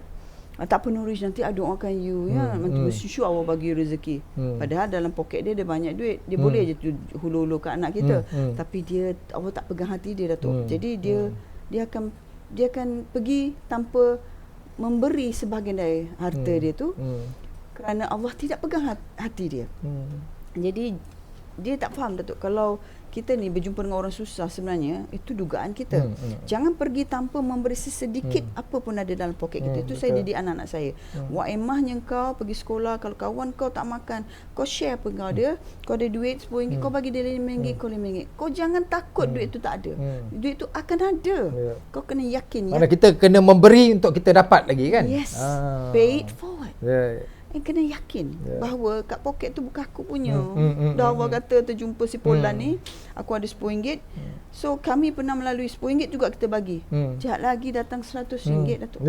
tak apa Norish, nanti I doakan you nanti sure Allah bagi rezeki. Padahal dalam poket dia banyak duit, dia boleh je hulu-hulu kat anak kita. Tapi Allah tak pegang hati dia, Datuk. Jadi dia akan pergi tanpa memberi sebahagian dari harta dia tu, kerana Allah tidak pegang hati dia. Jadi dia tak faham, Datuk, kalau kita ni berjumpa dengan orang susah, sebenarnya itu dugaan kita. Jangan pergi tanpa memberi sesedikit apa pun ada dalam poket kita. Itu saya didik anak-anak saya. Wak emahnya kau pergi sekolah, kalau kawan kau tak makan, kau share apa kau ada. Kau ada duit RM10, kau bagi dia RM5, kau RM5. Kau jangan takut duit tu tak ada. Duit tu akan ada. Kau kena yakin.
Mana kita kena memberi untuk kita dapat lagi kan?
Yes. Pay it forward. Kena yakin bahawa kat poket tu bukan aku punya. Dah Allah kata terjumpa si Polan ni, aku ada RM10. So kami pernah melalui RM10 juga kita bagi. Jahat lagi datang RM100 Datuk.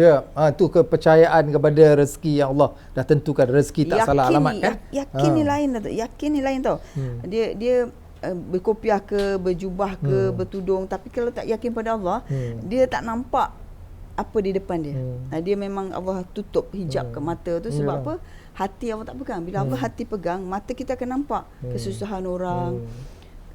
Tu kepercayaan kepada rezeki yang Allah dah tentukan. Rezeki tak salah alamat kan?
Yakin ni lain, Datuk. Yakin ni lain tau. Dia berkopiah ke, berjubah ke, bertudung, tapi kalau tak yakin pada Allah, dia tak nampak apa di depan dia. Dia memang Allah tutup hijab ke mata tu. Sebab apa? Hati Allah tak pegang. Bila Allah hati pegang, mata kita akan nampak kesusahan orang.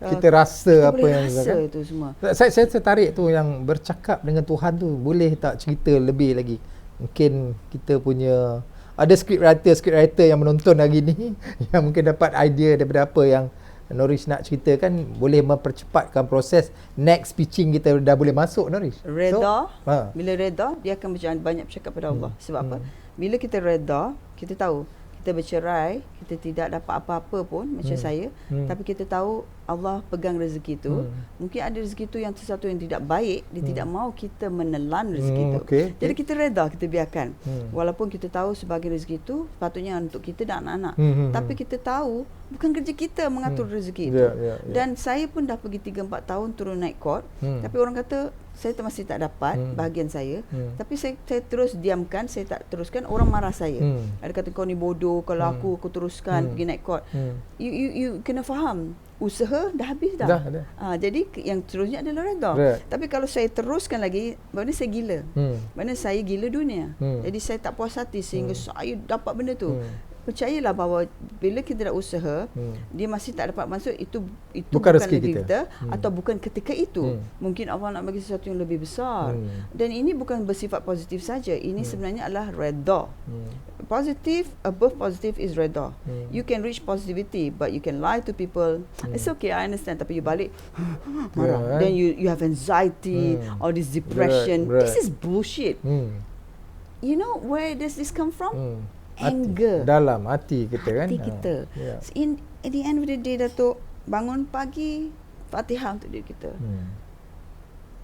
Kita rasa
kita
apa yang
rasa itu semua.
Saya tertarik tu yang bercakap dengan Tuhan tu. Boleh tak cerita lebih lagi? Mungkin kita punya ada scriptwriter yang menonton hari ni yang mungkin dapat idea daripada apa yang Norish nak ceritakan, boleh mempercepatkan proses next pitching kita dah boleh masuk Norish.
Reda, bila reda dia akan banyak bercakap pada Allah. Sebab apa? Bila kita reda, kita tahu kita bercerai, kita tidak dapat apa-apa pun macam saya, tapi kita tahu Allah pegang rezeki tu. Mungkin ada rezeki tu yang sesuatu yang tidak baik, dia tidak mahu kita menelan rezeki tu. Jadi kita reda, kita biarkan. Walaupun kita tahu sebagai rezeki tu sepatutnya untuk kita dan anak-anak. Tapi kita tahu bukan kerja kita mengatur rezeki itu. Dan saya pun dah pergi 3-4 tahun turun naik court, tapi orang kata saya masih tak dapat bahagian saya, tapi saya terus diamkan, saya tak teruskan, orang marah saya. Ada kata kau ni bodoh kalau aku teruskan pergi naik court. You kena faham, usaha dah habis dah. Jadi yang seterusnya adalah reda. Tapi kalau saya teruskan lagi, maknanya saya gila. Maknanya saya gila dunia. Jadi saya tak puas hati sehingga saya dapat benda tu. Percayalah bahawa bila kita dah usaha, dia masih tak dapat masuk, itu bukan rezeki kita, atau bukan ketika itu. Mungkin Allah nak bagi sesuatu yang lebih besar. Dan ini bukan bersifat positif saja. Ini sebenarnya adalah redha. Positive, above positive is redha. You can reach positivity, but you can lie to people. It's okay, I understand. Tapi you balik marah. Then you have anxiety or this depression. This is bullshit. You know where does this come from? Anger.
Dalam hati kita kan.
Hati kita. So at the end of the day, Datuk, bangun pagi, Fatihah untuk diri kita.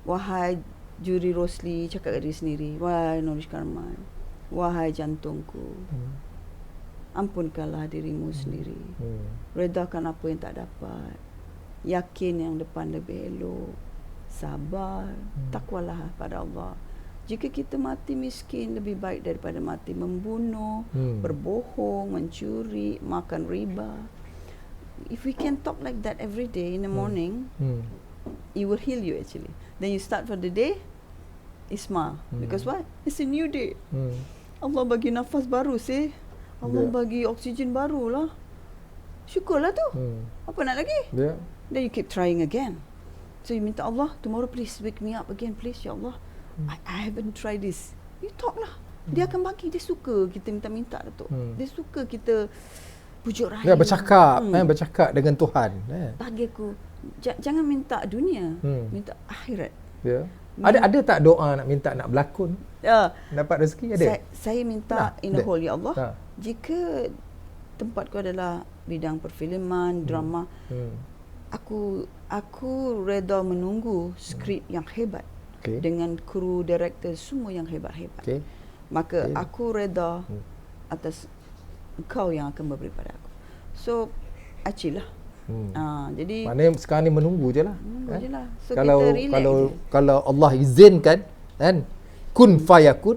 Wahai juri Rosli, cakap kat diri sendiri. Wahai Norish Karman, wahai jantungku, ampunkanlah dirimu sendiri. Redakan apa yang tak dapat. Yakin yang depan lebih elok. Sabar. Takwalah pada Allah. Jika kita mati miskin, lebih baik daripada mati membunuh, berbohong, mencuri, makan riba. If we can talk like that every day in the morning, it will heal you actually. Then you start for the day, smile. Because what? It's a new day. Allah bagi nafas baru sih. Allah bagi oksigen baru lah. Syukurlah tu. Apa nak lagi? Then you keep trying again. So you minta Allah, tomorrow please wake me up again please, Ya Allah. I haven't tried this. You talk lah. Dia akan bagi. Dia suka kita minta-minta, Datuk. Dia suka kita pujuk rahim.
Bercakap dengan Tuhan.
Bagi aku, jangan minta dunia, minta akhirat.
Ada tak doa nak minta nak berlakon? Dapat rezeki ada?
Saya minta in the whole, Ya Allah. Jika tempatku adalah bidang perfilman, drama, aku reda menunggu skrip yang hebat. Dengan kru, director, semua yang hebat-hebat. Maka aku reda atas engkau yang akan memberi pada aku. So, acilah. Jadi
maknanya sekarang ni menunggu je lah.
Je lah. So,
kalau Allah izinkan kan, kun fayakun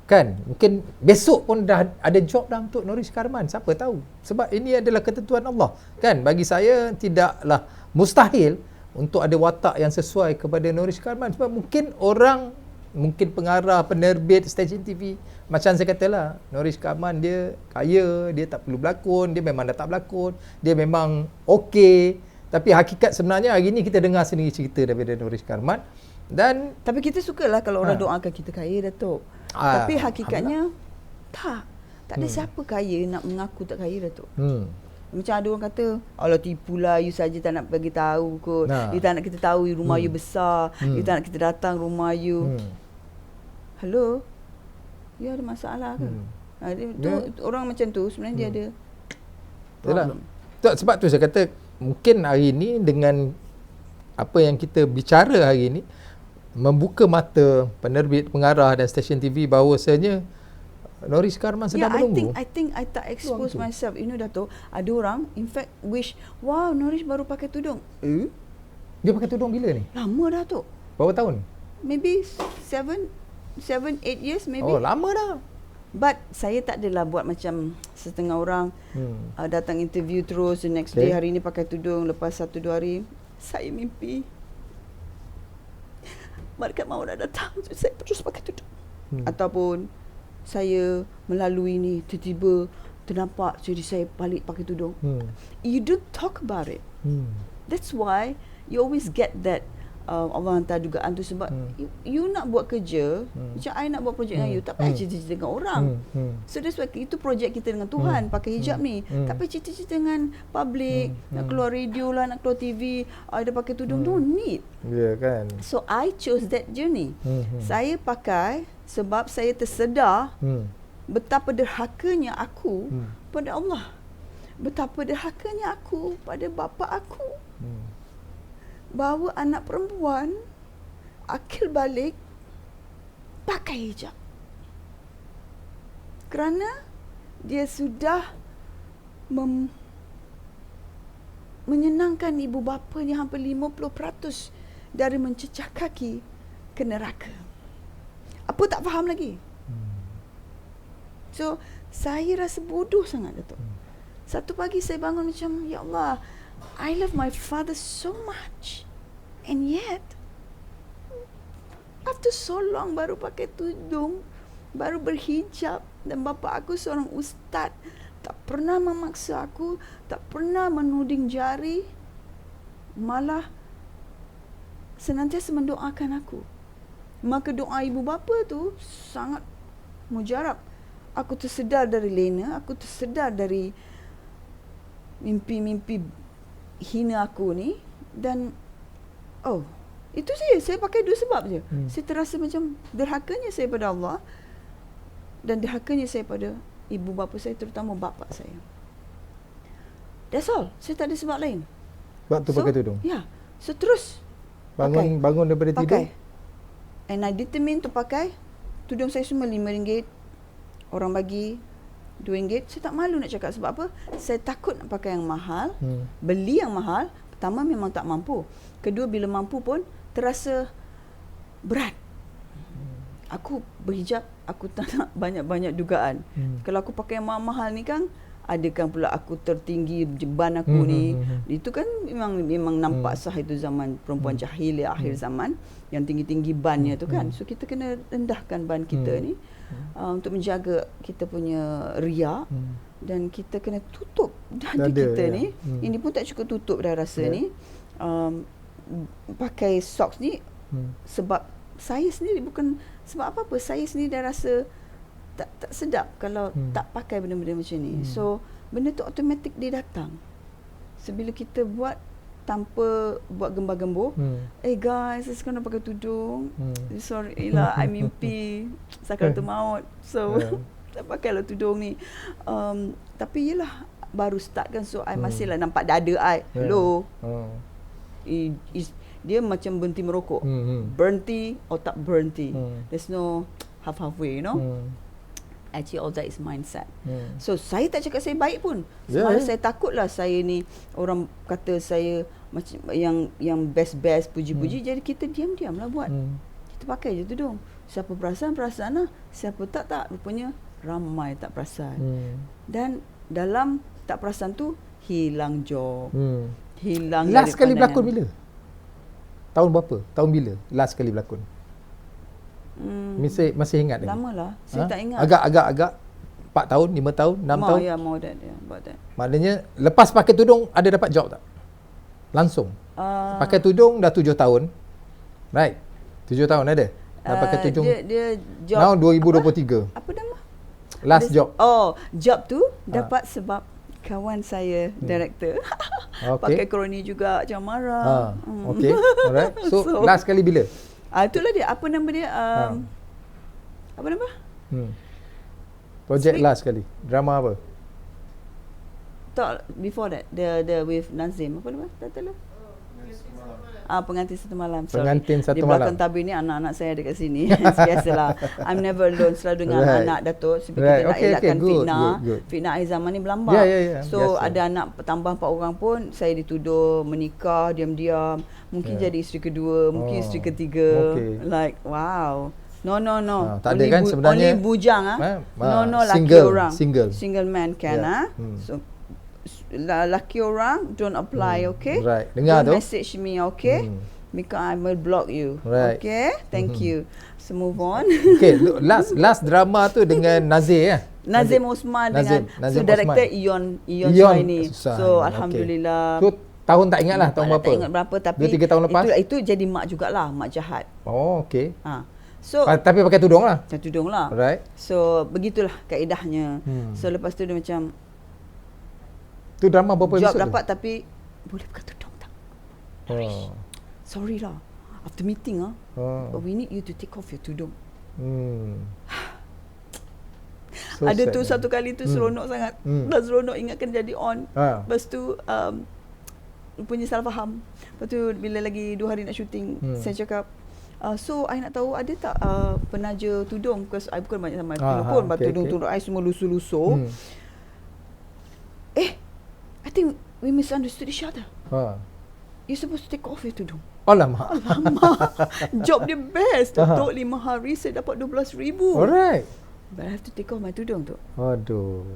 kan, mungkin besok pun dah ada job dah untuk Norish Karman, siapa tahu. Sebab ini adalah ketentuan Allah kan. Bagi saya tidaklah mustahil untuk ada watak yang sesuai kepada Norish Karman. Sebab mungkin pengarah, penerbit, stesen TV, macam saya katalah, Norish Karman dia kaya, dia tak perlu berlakon, dia memang dah tak berlakon, dia memang okey. Tapi hakikat sebenarnya hari ni kita dengar sendiri cerita daripada Norish Karman. Dan
tapi kita sukalah kalau orang doakan kita kaya, Datuk. Tapi hakikatnya tak ada siapa kaya nak mengaku tak kaya, Datuk. Macam ada orang kata, alah tipulah, you saja tak nak bagi tahu kot. You tak nak kita tahu rumah you besar. You tak nak kita datang rumah you. Hello? You ada masalah ke? Orang macam tu sebenarnya dia ada problem.
Sebab tu saya kata, mungkin hari ni dengan apa yang kita bicara hari ni, membuka mata penerbit, pengarah dan stesen TV bahawasanya Norish Karman sedang menunggu.
I think I tak expose myself. You know, Dato', ada orang in fact wish, wow, Norish baru pakai tudung.
Dia pakai tudung bila ni?
Lama dah, Dato'.
Berapa tahun?
Maybe 7-8 years maybe.
Oh, lama dah.
But saya tak adalah buat macam setengah orang datang interview terus, the next day hari ni pakai tudung, lepas 1-2 hari saya mimpi malaikat maut dah datang, saya terus pakai tudung. Ataupun saya melalui ni, tiba-tiba ternampak jadi saya balik pakai tudung. You don't talk about it. That's why you always get that Allah hantar dugaan tu sebab you nak buat kerja, macam I nak buat projek dengan you, tak payah cerita-cerita dengan orang. So that's why itu projek kita dengan Tuhan, pakai hijab ni. Tak payah cerita-cerita dengan public, nak keluar radio lah, nak keluar TV, I dah pakai tudung, don't need.
Kan.
So I chose that journey. Saya pakai sebab saya tersedar betapa derhakanya aku pada Allah. Betapa derhakanya aku pada bapa aku. Bawa anak perempuan akil balik pakai hijab. Kerana dia sudah menyenangkan ibu bapanya hampir 50% dari mencecah kaki ke neraka. Apa tak faham lagi? So, saya rasa bodoh sangat, Datuk. Satu pagi saya bangun macam, ya Allah, I love my father so much. And yet, after so long baru pakai tudung, baru berhijab, dan bapa aku seorang ustaz, tak pernah memaksa aku, tak pernah menuding jari, malah senantiasa mendoakan aku. Maka doa ibu bapa tu sangat mujarab. Aku tersedar dari lena, aku tersedar dari mimpi-mimpi hina aku ni, dan itu saya pakai dua sebab je. Saya terasa macam derhakanya saya pada Allah dan derhakanya saya pada ibu bapa saya, terutama bapa saya. That's all. Saya tak ada sebab lain.
Waktu pakai tudung?
Ya. So terus
bangun daripada tidur?
And I determined to pakai. Tudung saya semua RM5. Orang bagi RM2. Saya tak malu nak cakap sebab apa? Saya takut nak pakai yang mahal. Beli yang mahal. Pertama memang tak mampu. Kedua, bila mampu pun terasa berat. Aku berhijab, aku tak nak banyak-banyak dugaan. Kalau aku pakai yang mahal ni kan, adakah pula aku tertinggi jeban aku ni. Itu kan memang nampak sah itu zaman perempuan jahiliah akhir zaman, yang tinggi-tinggi bannya tu kan. So kita kena rendahkan ban kita ni untuk menjaga kita punya ria, dan kita kena tutup dada kita ni. Ini pun tak cukup tutup dah rasa ni. Pakai socks ni sebab saya sendiri, bukan sebab apa-apa, saya sendiri dah rasa tak sedap kalau tak pakai benda-benda macam ni. So benda tu automatik dia datang. Sebila kita buat tanpa buat gembar-gembur, guys, saya sekarang nak pakai tudung, sorry lah, I mimpi sakaratul maut, so tak pakailah tudung ni. Tapi yelah, baru start kan, so I masih lah nampak dada I. Hello, dia macam berhenti merokok, berhenti or tak berhenti. There's no halfway, you know. Actually all that is mindset. So saya tak cakap saya baik pun. Semalam saya takutlah saya ni orang kata saya macam yang best puji-puji. Jadi kita diam-diam lah buat. Kita pakai je tudung. Siapa perasan lah. Siapa tak rupanya ramai tak perasan. Dan dalam tak perasan tu hilang job. Hilang.
Last kali berlakon bila? Tahun berapa? Tahun bila last kali berlakon? Masih ingat lagi?
Lama lah. Saya tak ingat.
Agak 4 tahun, 5 tahun, 6 tahun?
Ya, more than about that.
Maknanya lepas pakai tudung ada dapat job tak? Langsung? Pakai tudung dah 7 tahun. Right? 7 tahun ada? Dah pakai tudung.
Dia job.
Now 2023.
Apa nama?
Last job.
Job tu dapat sebab kawan saya, director. Pakai koroni juga, macam marah.
Okay. Alright. So last kali bila?
Itulah dia. Apa nama dia? Apa nama?
Project last kali. Drama apa?
Tak, before that. The with Nazim. Apa nama? Tak tahu lah. Pengantin satu malam.
Pengantin satu
malam. Di belakang tabir ni anak-anak saya ada kat sini. Biasalah. I'm never alone. Selalu dengan anak-anak, Datuk. Sebab kita nak elakkan fitnah. Fitnah akhir zaman ni berlambak. So biasa. Ada anak tambah 4 orang pun, saya dituduh menikah diam-diam. Mungkin jadi isteri kedua, mungkin isteri ketiga. Like, wow. No.
Tak ada kan sebenarnya.
Only bujang. No, laki orang. Single man can. So, laki orang don't apply, okay?
Right. Dengar
don't
tu.
Message me, okay? Because I will block you.
Right.
Okay? Thank you. So move on.
Okay, last drama tu dengan Nazir ya.
Nazim Osman dengan director Ion Suhaini. So alhamdulillah.
So tahun tak ingat lah tahun berapa.
Tak ingat berapa, tapi
2-3 tahun lepas.
Itu jadi mak jugalah, mak jahat.
Oh, okey.
So
tapi pakai tudung lah.
Pakai tudung lah.
Right.
So begitulah kaedahnya. So lepas tu dia macam
tu drama berapa episod?
Job dapat tapi boleh pakai tudung tak? Sorry lah. After meeting but we need you to take off your tudung.
So
ada
sad,
tu satu kali tu seronok sangat. Dah seronok ingatkan jadi on. Lepas tu punya salah faham. Lepas tu bila lagi 2 hari nak syuting, saya cakap, so I nak tahu ada tak penaja tudung, because I bukan banyak sama pilot pun, tudung-tudung I semua lusuh-lusuh. I think we misunderstood each other. You're supposed to take off your tudung.
Alamak.
Job dia best. Untuk 5 hari saya dapat 12,000.
Alright.
But I have to take off my tudung tu.
Aduh.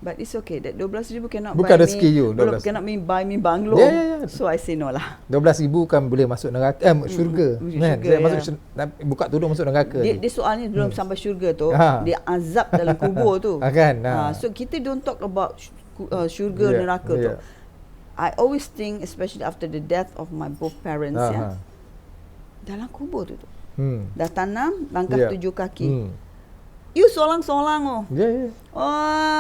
But it's okay. That 12,000 cannot
bukan
buy
rezeki
me.
you, 12.
Cannot buy me banglo.
Yeah.
So I say no lah.
12,000 kan boleh masuk neraka, syurga. Man, saya masuk buka tudung masuk neraka.
Dia soalnya belum sampai syurga tu, dia azab dalam kubur tu.
Kan.
So kita don't talk about syurga neraka tu. I always think, especially after the death of my both parents, dalam kubur tu. Dah tanam langkah 7 kaki. You solang-solang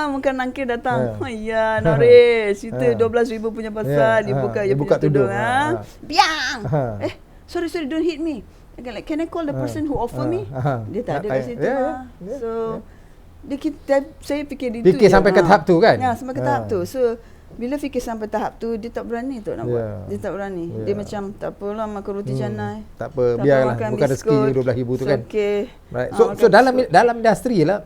mungkin nangkir datang. Ya, Noris, itu 12,000 punya pasal. Dia buka tudung. Biang. Sorry, don't hit me. Can I call the person who offer me? Dia tak ada kat situ. So saya fikir itu.
Fikir sampai ke tahap tu kan?
Ya, sampai ke tahap tu. So bila fikir sampai tahap tu, dia tak berani tu nak buat. Dia tak berani. Dia macam tak apalah, makan roti canai.
Tak apa, biarlah. Bukan rezeki 12,000 tu kan.
Okay.
Right. So dalam industri lah,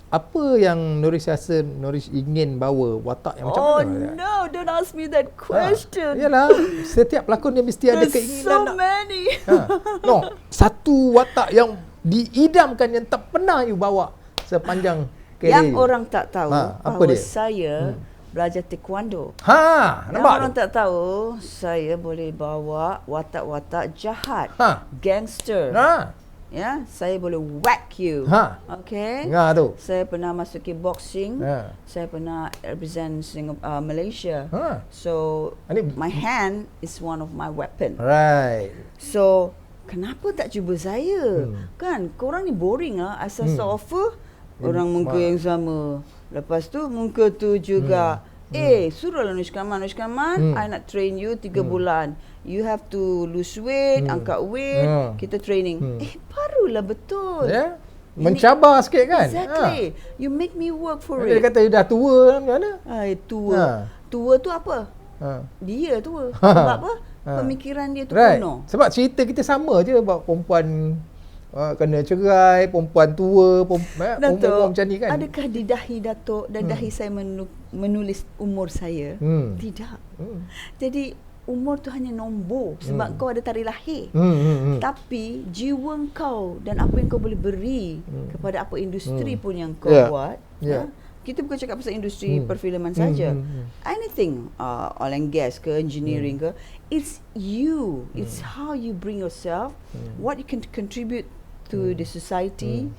apa yang Noris rasa Noris ingin bawa watak yang macam mana?
No, don't ask me that question.
Yalah, setiap pelakon dia mesti ada keinginan.
So many.
No, satu watak yang diidamkan yang tak pernah you bawa sepanjang kerjaya.
Yang orang tak tahu
apa dia?
Saya belajar taekwondo.
Nampak?
Yang orang tak tahu, saya boleh bawa watak-watak jahat, gangster. Ya, saya boleh whack you. Okay.
Tu.
Saya pernah masuk ke boxing. Saya pernah represent Malaysia. So my hand is one of my weapon.
Right.
So kenapa tak cuba saya? Kan korang ni boring lah. Asal offer orang muka yang sama. Lepas tu muka tu juga. Suruhlah Anushka Man, I nak train you 3 bulan. You have to lose weight, angkat weight, kita training. Barulah betul.
Mencabar sikit kan?
Exactly. You make me work for it.
Dia kata dah tua macam mana?
Tua. Tua tu apa? Dia tua. Sebab apa? Pemikiran dia tu kuno.
Sebab cerita kita sama je buat perempuan kena cerai, perempuan tua, perempuan macam ni kan.
Adakah di dahi Datuk dan dahi saya menulis umur saya? Tidak. Jadi umur tu hanya nombor sebab kau ada tarikh lahir. Tapi jiwa kau dan apa yang kau boleh beri kepada apa industri pun yang kau buat. Kita bukan cakap pasal industri perfilman saja. Anything, oil and gas ke, engineering ke, it's you. It's how you bring yourself, what you can contribute to the society.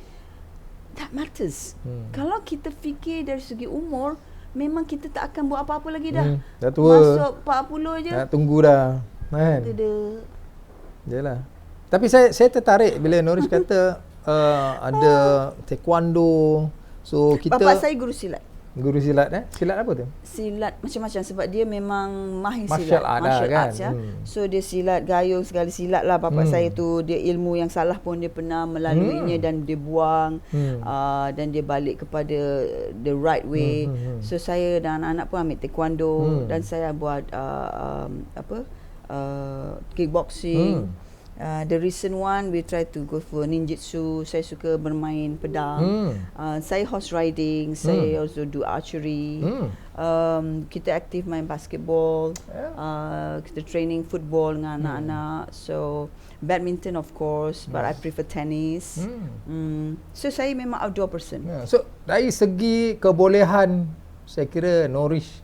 That matters. Kalau kita fikir dari segi umur, memang kita tak akan buat apa-apa lagi dah.
Dah tua.
Masuk 40 je.
Nak tunggu dah. Kan? Yalah. Tapi saya tertarik bila Noris kata ada taekwondo. So kita
Bapa saya guru silat.
Guru silat Silat apa tu?
Silat macam-macam sebab dia memang mahir
martial
silat.
Martial arts
ya. So dia silat gayung segala silat lah. Bapa saya tu dia ilmu yang salah pun dia pernah melaluinya dan dia buang dan dia balik kepada the right way. So saya dan anak-anak pun ambil taekwondo dan saya buat kickboxing. The recent one we try to go for ninjutsu. Saya suka bermain pedang. Saya horse riding. Saya also do archery. Kita aktif main basketball. Kita training football dengan anak-anak. So badminton of course, but I prefer tennis. So saya memang outdoor person.
So dari segi kebolehan, saya kira Noris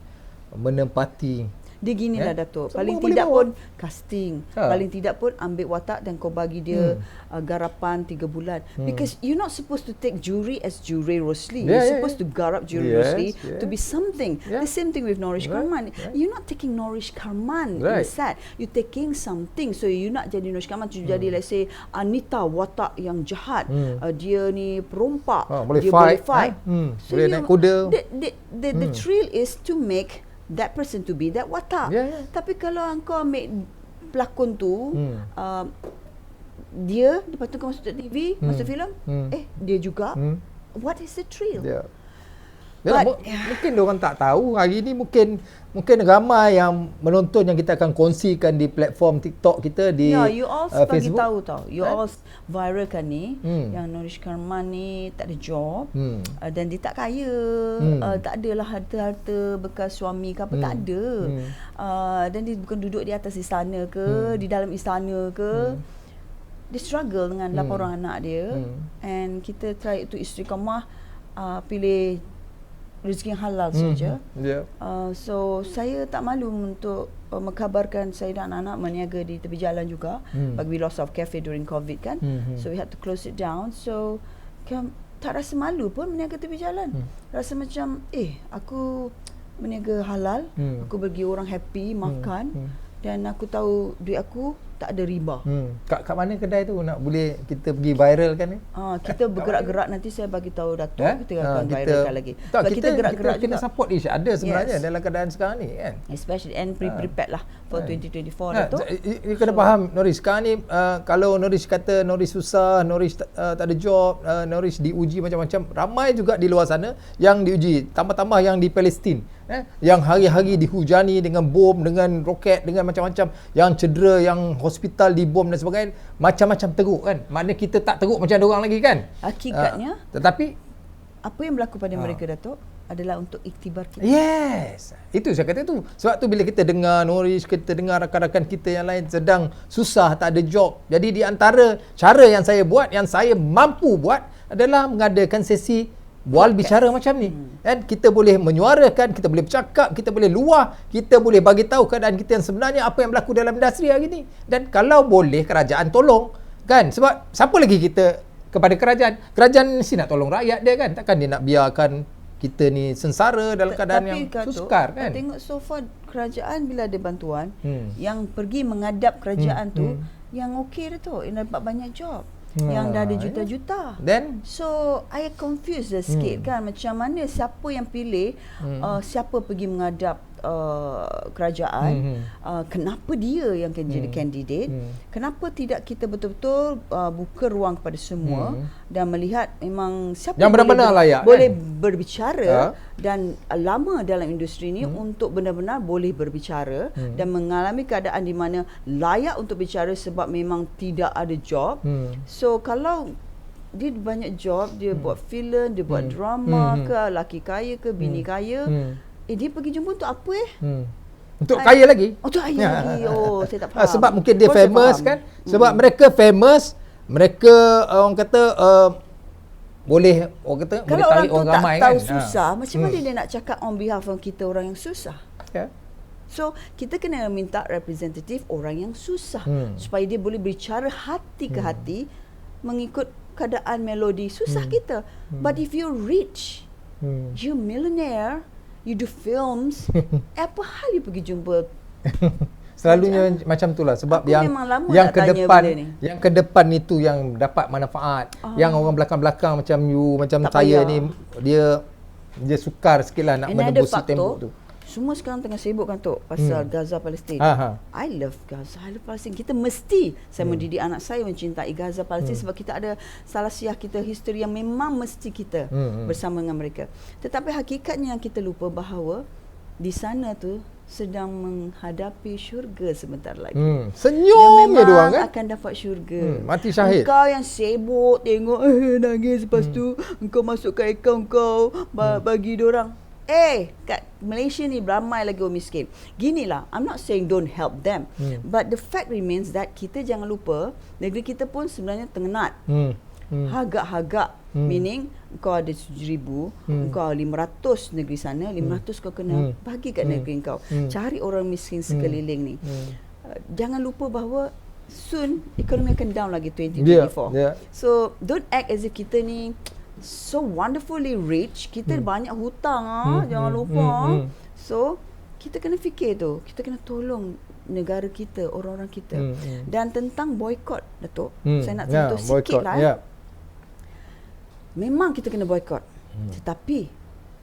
menempati.
Dia ginilah Datuk. Paling tidak pun casting. Paling tidak pun ambil watak dan kau bagi dia garapan 3 bulan. Because you're not supposed to take juri as Jure Rosli. You're supposed to garap Jure Rosli to be something. The same thing with Nourish Karman. You're not taking Nourish Karman in the set. You're taking something. So you nak jadi Nourish Karman, jadi let's say Anita, watak yang jahat. Dia ni perompak. Dia boleh fight.
So boleh naik kuda.
The thrill is to make that person to be that watak. Tapi kalau engkau ambil pelakon tu, dia lepas tu kau masuk TV, masuk filem, dia juga what is the thrill?
Mungkin diorang tak tahu. Hari ni mungkin ramai yang menonton yang kita akan kongsikan di platform TikTok kita di
you all bagi
Facebook.
tahu tau. You all viralkan ni yang Nourish Karman ni tak ada job dan dia tak kaya. Tak adalah harta-harta bekas suami ke apa, tak ada. Dan dia bukan duduk di atas istana ke, di dalam istana ke. Dia struggle dengan 8 orang anak dia. And kita try to istiqamah pilih rezeki yang halal saja. So saya tak malu untuk mengkabarkan saya dan anak-anak meniaga di tepi jalan juga. But we lost our cafe during COVID kan. So we had to close it down. So tak rasa malu pun meniaga tepi jalan. Rasa macam aku meniaga halal, aku bagi orang happy makan dan aku tahu duit aku tak ada riba.
Kat mana kedai tu nak boleh kita pergi viral kan ni?
Kita bergerak-gerak, nanti saya bagi tahu Datuk, kita akan viralkan lagi.
Kita gerak-gerak kita support each other sebenarnya dalam keadaan sekarang ni kan.
Especially and prepared lah for 2024 Datuk.
You kena faham Nourish, sekarang ni kalau Nourish kata Nourish susah, Nourish tak ada job, Nourish diuji macam-macam, ramai juga di luar sana yang diuji, tambah-tambah yang di Palestin. Yang hari-hari dihujani dengan bom, dengan roket, dengan macam-macam, yang cedera, yang hospital dibom dan sebagainya, macam-macam teruk kan. Maknanya kita tak teruk macam diorang lagi kan.
Hakikatnya
tetapi
apa yang berlaku pada mereka Datuk adalah untuk iktibar kita.
Yes, itu saya kata tu. Sebab tu bila kita dengar Nourish, kita dengar rakan-rakan kita yang lain sedang susah, tak ada job. Jadi di antara cara yang saya buat, yang saya mampu buat adalah mengadakan sesi bual bicara macam ni. Kan kita boleh menyuarakan, kita boleh bercakap, kita boleh luah, kita boleh bagi tahu keadaan kita yang sebenarnya, apa yang berlaku dalam industri hari ni. Dan kalau boleh kerajaan tolong kan, sebab siapa lagi kita kepada kerajaan? Kerajaan mesti nak tolong rakyat dia kan. Takkan dia nak biarkan kita ni sengsara dalam keadaan yang sukar kan.
Tengok so far kerajaan bila ada bantuan yang pergi menghadap kerajaan tu yang okey dah tu, yang dapat banyak job. Yang dah ada juta-juta.
Then
so I confused sikit kan, macam mana siapa yang pilih siapa pergi menghadap kerajaan, kenapa dia yang akan jadi kandidat, kenapa tidak kita betul-betul buka ruang kepada semua dan melihat memang siapa
yang benar-benar layak
boleh
kan?
Berbicara dan lama dalam industri ni untuk benar-benar boleh berbicara dan mengalami keadaan di mana layak untuk bicara sebab memang tidak ada job. So kalau dia banyak job, dia buat filem, dia buat drama ke, laki kaya ke, bini kaya, dia pergi jumpa untuk apa
untuk kaya lagi?
Untuk kaya lagi. Oh, saya tak faham.
Sebab mungkin dia famous kan? Sebab mereka famous, mereka orang kata boleh, orang kata
kalau
boleh tarik
orang
orang ramai
tak tahu
kan?
susah, macam mana dia nak cakap on behalf of kita orang yang susah? So, kita kena minta representatif orang yang susah supaya dia boleh berbicara hati ke hati mengikut keadaan melodi susah kita. But if you're rich, you're millionaire, you do films, apa hal you pergi jumpa?
Selalunya macam itulah sebab
aku
yang ke depan itu yang dapat manfaat. Yang orang belakang-belakang macam you, macam tak saya payah. Ni dia sukar sikitlah nak menembusi tembok tu.
Semua sekarang tengah sibuk kan Tok pasal Gaza Palestin. I love Gaza, I love Palestin. Kita mesti saya mendidik anak saya mencintai Gaza Palestin sebab kita ada salah siah kita, history yang memang mesti kita bersama dengan mereka. Tetapi hakikatnya yang kita lupa bahawa di sana tu sedang menghadapi syurga sebentar lagi.
Senyumnya diorang kan?
Akan dapat syurga.
Mati syahid.
Engkau yang sibuk tengok nangis, lepas tu engkau masukkan akaun kau bagi diorang. Kat Malaysia ni ramai lagi orang miskin. Ginilah, I'm not saying don't help them, but the fact remains that kita jangan lupa negeri kita pun sebenarnya tengenat. Hagak-hagak, meaning kau ada 7,000, kau 500 negeri sana, 500 kau kena bagi kat negeri kau. Cari orang miskin sekeliling ni. Jangan lupa bahawa soon ekonomi akan down lagi 2024. So don't act as if kita ni so wonderfully rich, kita banyak hutang jangan lupa. So kita kena fikir tu, kita kena tolong negara kita, orang-orang kita. Dan tentang boykot Datuk, saya nak sentuh sikit lah. Memang kita kena boykot, tetapi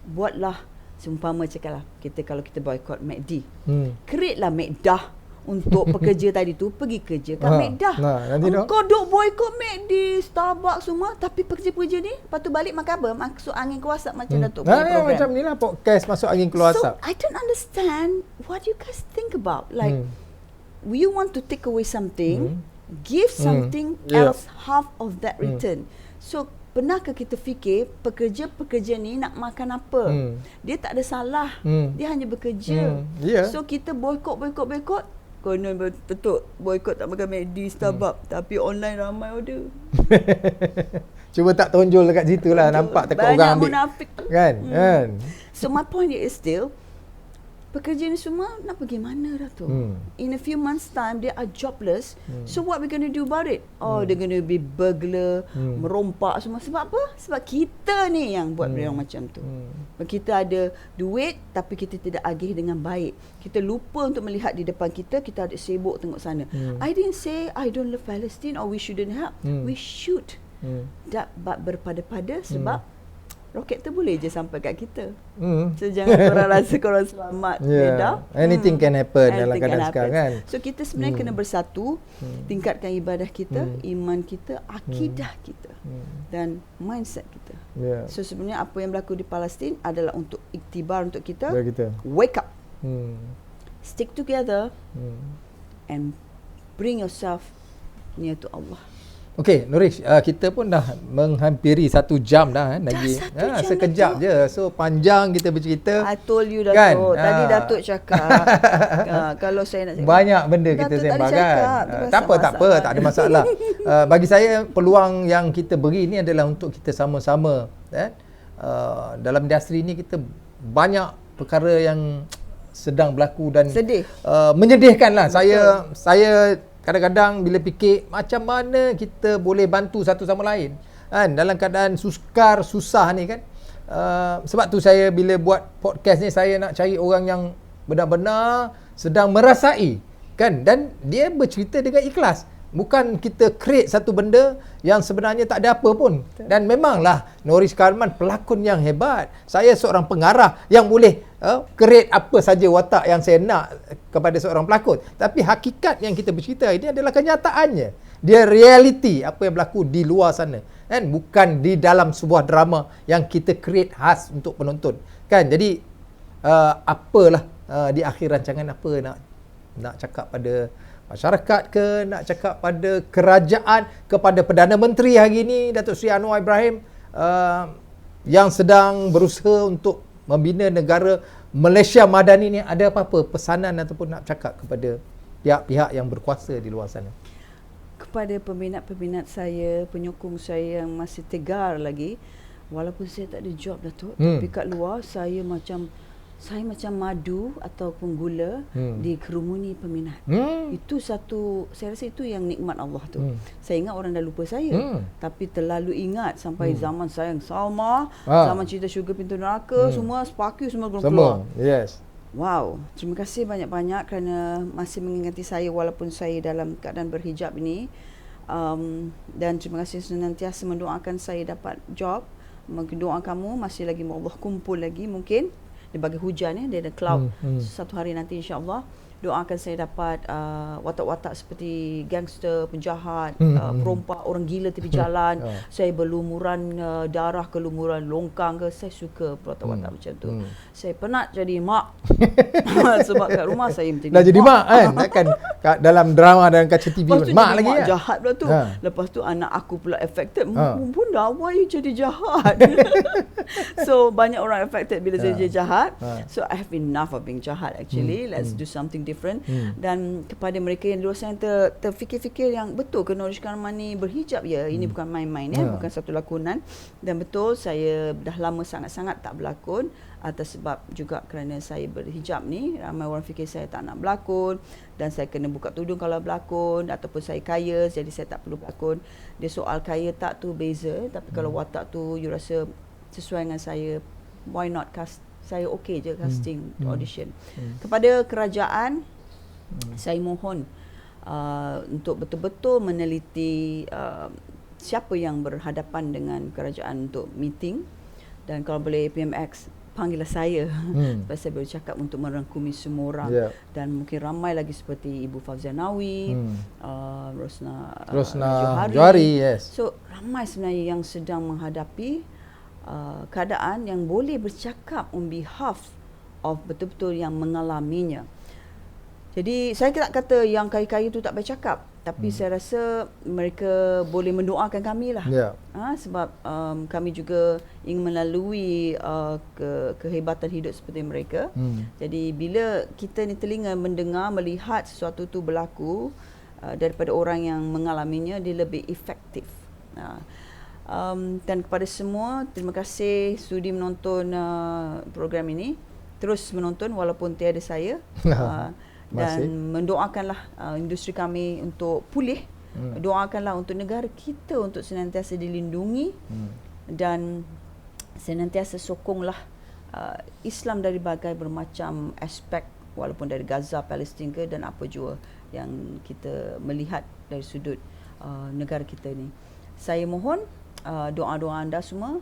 buatlah seumpama cakaplah kita kalau kita boykot MACD, create lah MACD untuk pekerja tadi tu pergi kerja kat McDah. Kau duk boykot McD, Starbucks semua, tapi pekerja-pekerja ni lepas tu balik makan apa? Masuk angin keluar asap macam Datuk punya program.
Macam ni lah podcast masuk angin keluar asap.
So I don't understand what you guys think about. Like you want to take away something, give something else half of that return. So pernahkah kita fikir pekerja-pekerja ni nak makan apa? Dia tak ada salah. Dia hanya bekerja. So kita boykot. Konon betul boykot tak makan McD, Starbucks, tapi online ramai order.
Cuba tak tonjol dekat situ lah, nampak tekak orang ambil.
Banyak munafik.
Kan?
So my point is still, pekerja ni semua nak pergi mana dah tu? In a few months time they are jobless. So what we going to do about it? They're going to be burglar, merompak semua. Sebab apa? Sebab kita ni yang buat benda macam tu. Kita ada duit tapi kita tidak agih dengan baik. Kita lupa untuk melihat di depan kita, kita ada sibuk tengok sana. I didn't say I don't love Palestine or we shouldn't help. We should. But berpada-pada sebab roket tu boleh je sampai kat kita. So jangan korang rasa korang selamat.
Anything can happen dalam keadaan sekarang kan.
So kita sebenarnya kena bersatu, tingkatkan ibadah kita, iman kita, akidah kita dan mindset kita. So sebenarnya apa yang berlaku di Palestin adalah untuk iktibar untuk kita. Wake up. Stick together and bring yourself near to Allah.
Okey, Nurish, kita pun dah menghampiri 1 jam dah lagi. Sekejap je. So panjang kita bercerita.
I told you Datuk. Tadi Datuk cakap kalau saya nak cakap
banyak benda kita sembang kan. Tak apa, tak ada masalah. Bagi saya peluang yang kita beri ni adalah untuk kita sama-sama dalam industri ni kita banyak perkara yang sedang berlaku dan sedih. Menyedihkanlah. Saya kadang-kadang bila fikir macam mana kita boleh bantu satu sama lain kan dalam keadaan sukar susah ni kan. Sebab tu saya bila buat podcast ni saya nak cari orang yang benar-benar sedang merasai kan, dan dia bercerita dengan ikhlas. Bukan kita create satu benda yang sebenarnya tak ada apa pun. Dan memanglah Nurish Karman pelakon yang hebat. Saya seorang pengarah yang boleh create apa saja watak yang saya nak kepada seorang pelakon. Tapi hakikat yang kita bercerita ini adalah kenyataannya. Dia reality apa yang berlaku di luar sana. Kan? Bukan di dalam sebuah drama yang kita create khas untuk penonton. Kan? Jadi apalah di akhir rancangan apa nak cakap pada masyarakat ke, nak cakap pada kerajaan, kepada Perdana Menteri hari ini Datuk Seri Anwar Ibrahim yang sedang berusaha untuk membina negara Malaysia Madani ni, ada apa-apa pesanan ataupun nak cakap kepada pihak-pihak yang berkuasa di luar sana?
Kepada peminat-peminat saya, penyokong saya yang masih tegar lagi, walaupun saya tak ada job Datuk, tapi kat luar saya macam madu ataupun gula di kerumuni peminat. Itu satu, saya rasa itu yang nikmat Allah tu. Saya ingat orang dah lupa saya, tapi terlalu ingat sampai zaman saya yang Salma, zaman cerita Syurga Pintu Neraka, semua Sparky semua keluar.
Yes.
Wow, terima kasih banyak-banyak kerana masih mengingati saya walaupun saya dalam keadaan berhijab ini. Dan terima kasih senantiasa mendoakan saya dapat job. Mendoakan kamu masih lagi Allah kumpul lagi mungkin. Dia bagi hujan dia ada cloud. Satu hari nanti insya-Allah doakan saya dapat watak-watak seperti gangster, penjahat, perompak, orang gila tepi jalan. Saya berlumuran darah ke lumuran longkang ke, saya suka watak-watak macam tu. Saya penat jadi mak. Sebab kat rumah saya mesti
dah jadi mak kan dalam drama dan kaca TV
mak lagi mak jahat pula tu. Lepas tu anak aku pula affected. Bunda, why you jadi jahat? So banyak orang affected bila saya jadi jahat. So I have enough of being jahat actually. Let's do something different. Dan kepada mereka yang di luar sana terfikir-fikir yang betul ke Nurish Karman ni berhijab ya, ini bukan main-main bukan satu lakonan. Dan betul saya dah lama sangat-sangat tak berlakon atas sebab juga kerana saya berhijab ni ramai orang fikir saya tak nak berlakon dan saya kena buka tudung kalau berlakon, ataupun saya kaya jadi saya tak perlu berlakon. Dia soal kaya tak tu beza, tapi kalau watak tu you rasa sesuai dengan saya, why not cast? Saya okey je casting audition. Kepada kerajaan saya mohon untuk betul-betul meneliti siapa yang berhadapan dengan kerajaan untuk meeting, dan kalau boleh PMX panggillah saya. Sebab saya baru cakap untuk merangkumi semua orang. Dan mungkin ramai lagi seperti Ibu Fauzianawi, Rosna
Johari, yes.
So ramai sebenarnya yang sedang menghadapi keadaan yang boleh bercakap on behalf of betul-betul yang mengalaminya. Jadi saya tak kata yang kaya-kaya tu tak bercakap, tapi saya rasa mereka boleh mendoakan kami lah. Sebab kami juga ingin melalui kehebatan hidup seperti mereka. Jadi bila kita ni telinga mendengar, melihat sesuatu tu berlaku daripada orang yang mengalaminya, dia lebih efektif. Dan kepada semua, terima kasih sudi menonton program ini. Terus menonton walaupun tiada saya. Dan mendoakanlah industri kami untuk pulih. Doakanlah untuk negara kita untuk senantiasa dilindungi. Dan senantiasa sokonglah Islam dari berbagai bermacam aspek, walaupun dari Gaza, Palestin ke, dan apa jua yang kita melihat dari sudut negara kita ni. Saya mohon doa-doa anda semua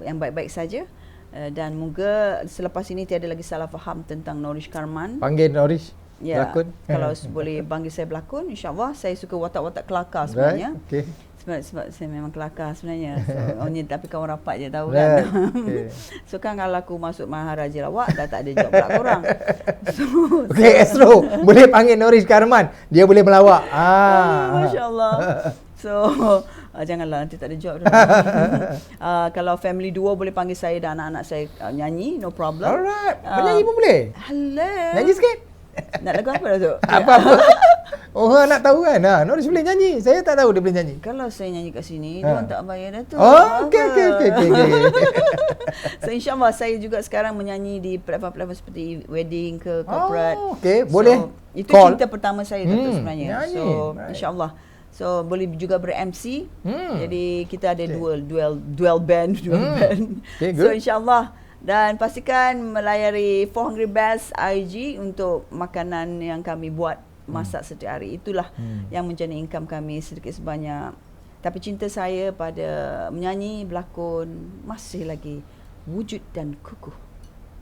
yang baik-baik saja. Dan moga selepas ini tiada lagi salah faham tentang Norish Karman.
Panggil Norish berlakon.
Kalau boleh panggil saya berlakon, insya-Allah. Saya suka watak-watak kelakar sebenarnya. Sebab saya memang kelakar sebenarnya. Tapi kawan rapat je tahu kan. So kan kalau aku masuk Maharaja Lawak, dah tak ada job pula korang.
Astro, boleh panggil Norish Karman. Dia boleh melawak.
Masya-Allah. So janganlah, nanti tak ada job dah. Kalau family duo boleh panggil saya dan anak-anak saya nyanyi, no problem.
Alright. Menyanyi pun boleh?
Hello.
Nyanyi sikit.
Nak lagu apa Datuk?
Apa-apa. Nak tahu kan? Norish boleh nyanyi. Saya tak tahu dia boleh nyanyi.
Kalau saya nyanyi kat sini, dia orang tak bayar Datuk.
Okey.
So insya-Allah saya juga sekarang menyanyi di platform-platform seperti wedding ke corporate.
Okey, boleh.
So, itu cinta pertama saya Datuk sebenarnya.
Nyanyi.
So insya-Allah. So boleh juga ber-MC. Jadi kita ada dual band.
Okay,
so insya-Allah. Dan pastikan melayari 4 Hungry Bears IG untuk makanan yang kami buat masak setiap hari. Itulah yang menjadi income kami sedikit sebanyak. Tapi cinta saya pada menyanyi, berlakon masih lagi wujud dan kukuh.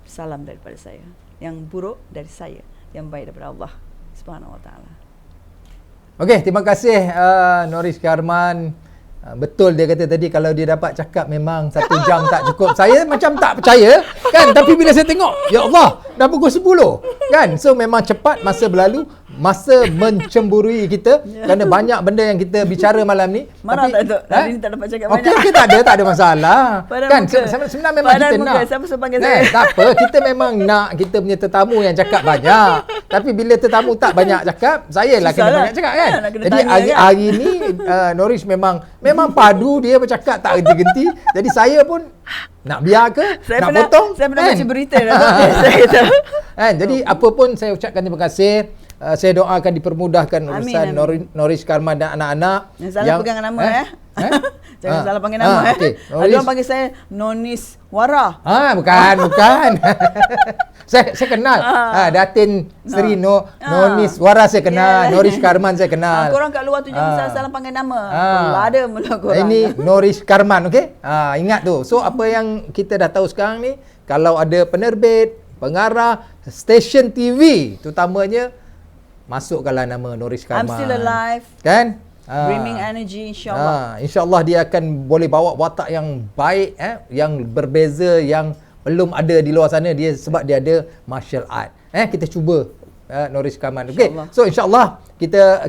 Salam daripada saya. Yang buruk dari saya, yang baik daripada Allah Subhanahu Wa Taala.
Okey, terima kasih Norish Karman. Betul dia kata tadi, kalau dia dapat cakap memang 1 jam tak cukup. Saya macam tak percaya kan, tapi bila saya tengok, ya Allah, dah pukul 10 kan. So memang cepat masa berlalu, masa mencemburui kita kerana banyak benda yang kita bicara malam ni.
Marah tak Tok? Hari ni tak dapat cakap banyak.
Okey, tak ada masalah. Kan sebenarnya memang kita nak.
Siapa suruh panggil saya?
Tak apa, kita memang nak kita punya tetamu yang cakap banyak. Tapi bila tetamu tak banyak cakap, saya lah kena banyak cakap kan. Jadi hari ni Norish memang padu, dia bercakap tak henti-henti. Jadi saya pun nak biar ke, nak potong.
Saya pernah baca berita saya kata.
Jadi apa pun saya ucapkan terima kasih. Saya doakan dipermudahkan urusan Norish Karman dan anak-anak.
Jangan pegang nama Jangan salah panggil nama. Okay. Ada orang panggil saya Nonis Wara.
Bukan. saya kenal. Datin Seri Nonis Wara saya kenal. Norish Karman saya kenal.
Korang kat luar tu jangan salah panggil nama. Ada mula korang.
Ini Norish Karman, okey? Ingat tu. So apa yang kita dah tahu sekarang ni, kalau ada penerbit, pengarah, stesen TV terutamanya, masukkanlah nama Norish Karman.
I'm still alive.
Kan?
Bringing energy, insyaAllah.
InsyaAllah dia akan boleh bawa watak yang baik, yang berbeza, yang belum ada di luar sana, dia sebab dia ada martial art. Kita cuba Norish Karman. Okay. So insyaAllah kita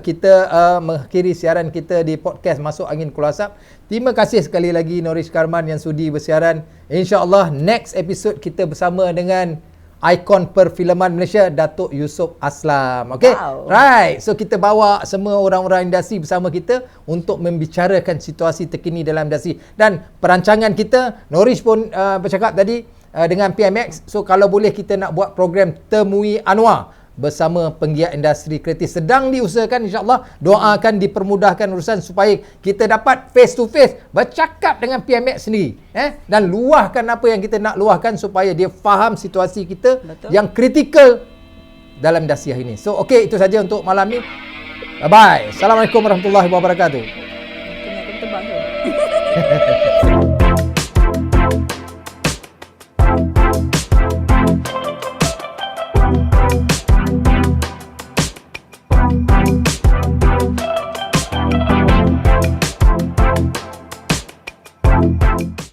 mengakhiri siaran kita di podcast Masuk Angin Keluar Asap. Terima kasih sekali lagi Norish Karman yang sudi bersiaran. InsyaAllah next episode kita bersama dengan ikon perfilman Malaysia, Datuk Yusof Aslam. Okay?
Wow.
Right. So kita bawa semua orang-orang industri bersama kita untuk membicarakan situasi terkini dalam industri. Dan perancangan kita, Norish pun bercakap tadi dengan PMX. So kalau boleh kita nak buat program Temui Anwar bersama penggiat industri kreatif, sedang diusahakan, insyaAllah. Doakan dipermudahkan urusan supaya kita dapat face to face bercakap dengan PMX sendiri, dan luahkan apa yang kita nak luahkan supaya dia faham situasi kita. Betul. Yang kritikal dalam industri hari ini. So okey, itu saja untuk malam ni. Bye bye. Assalamualaikum warahmatullahi wabarakatuh.
Tebak tu. Bye.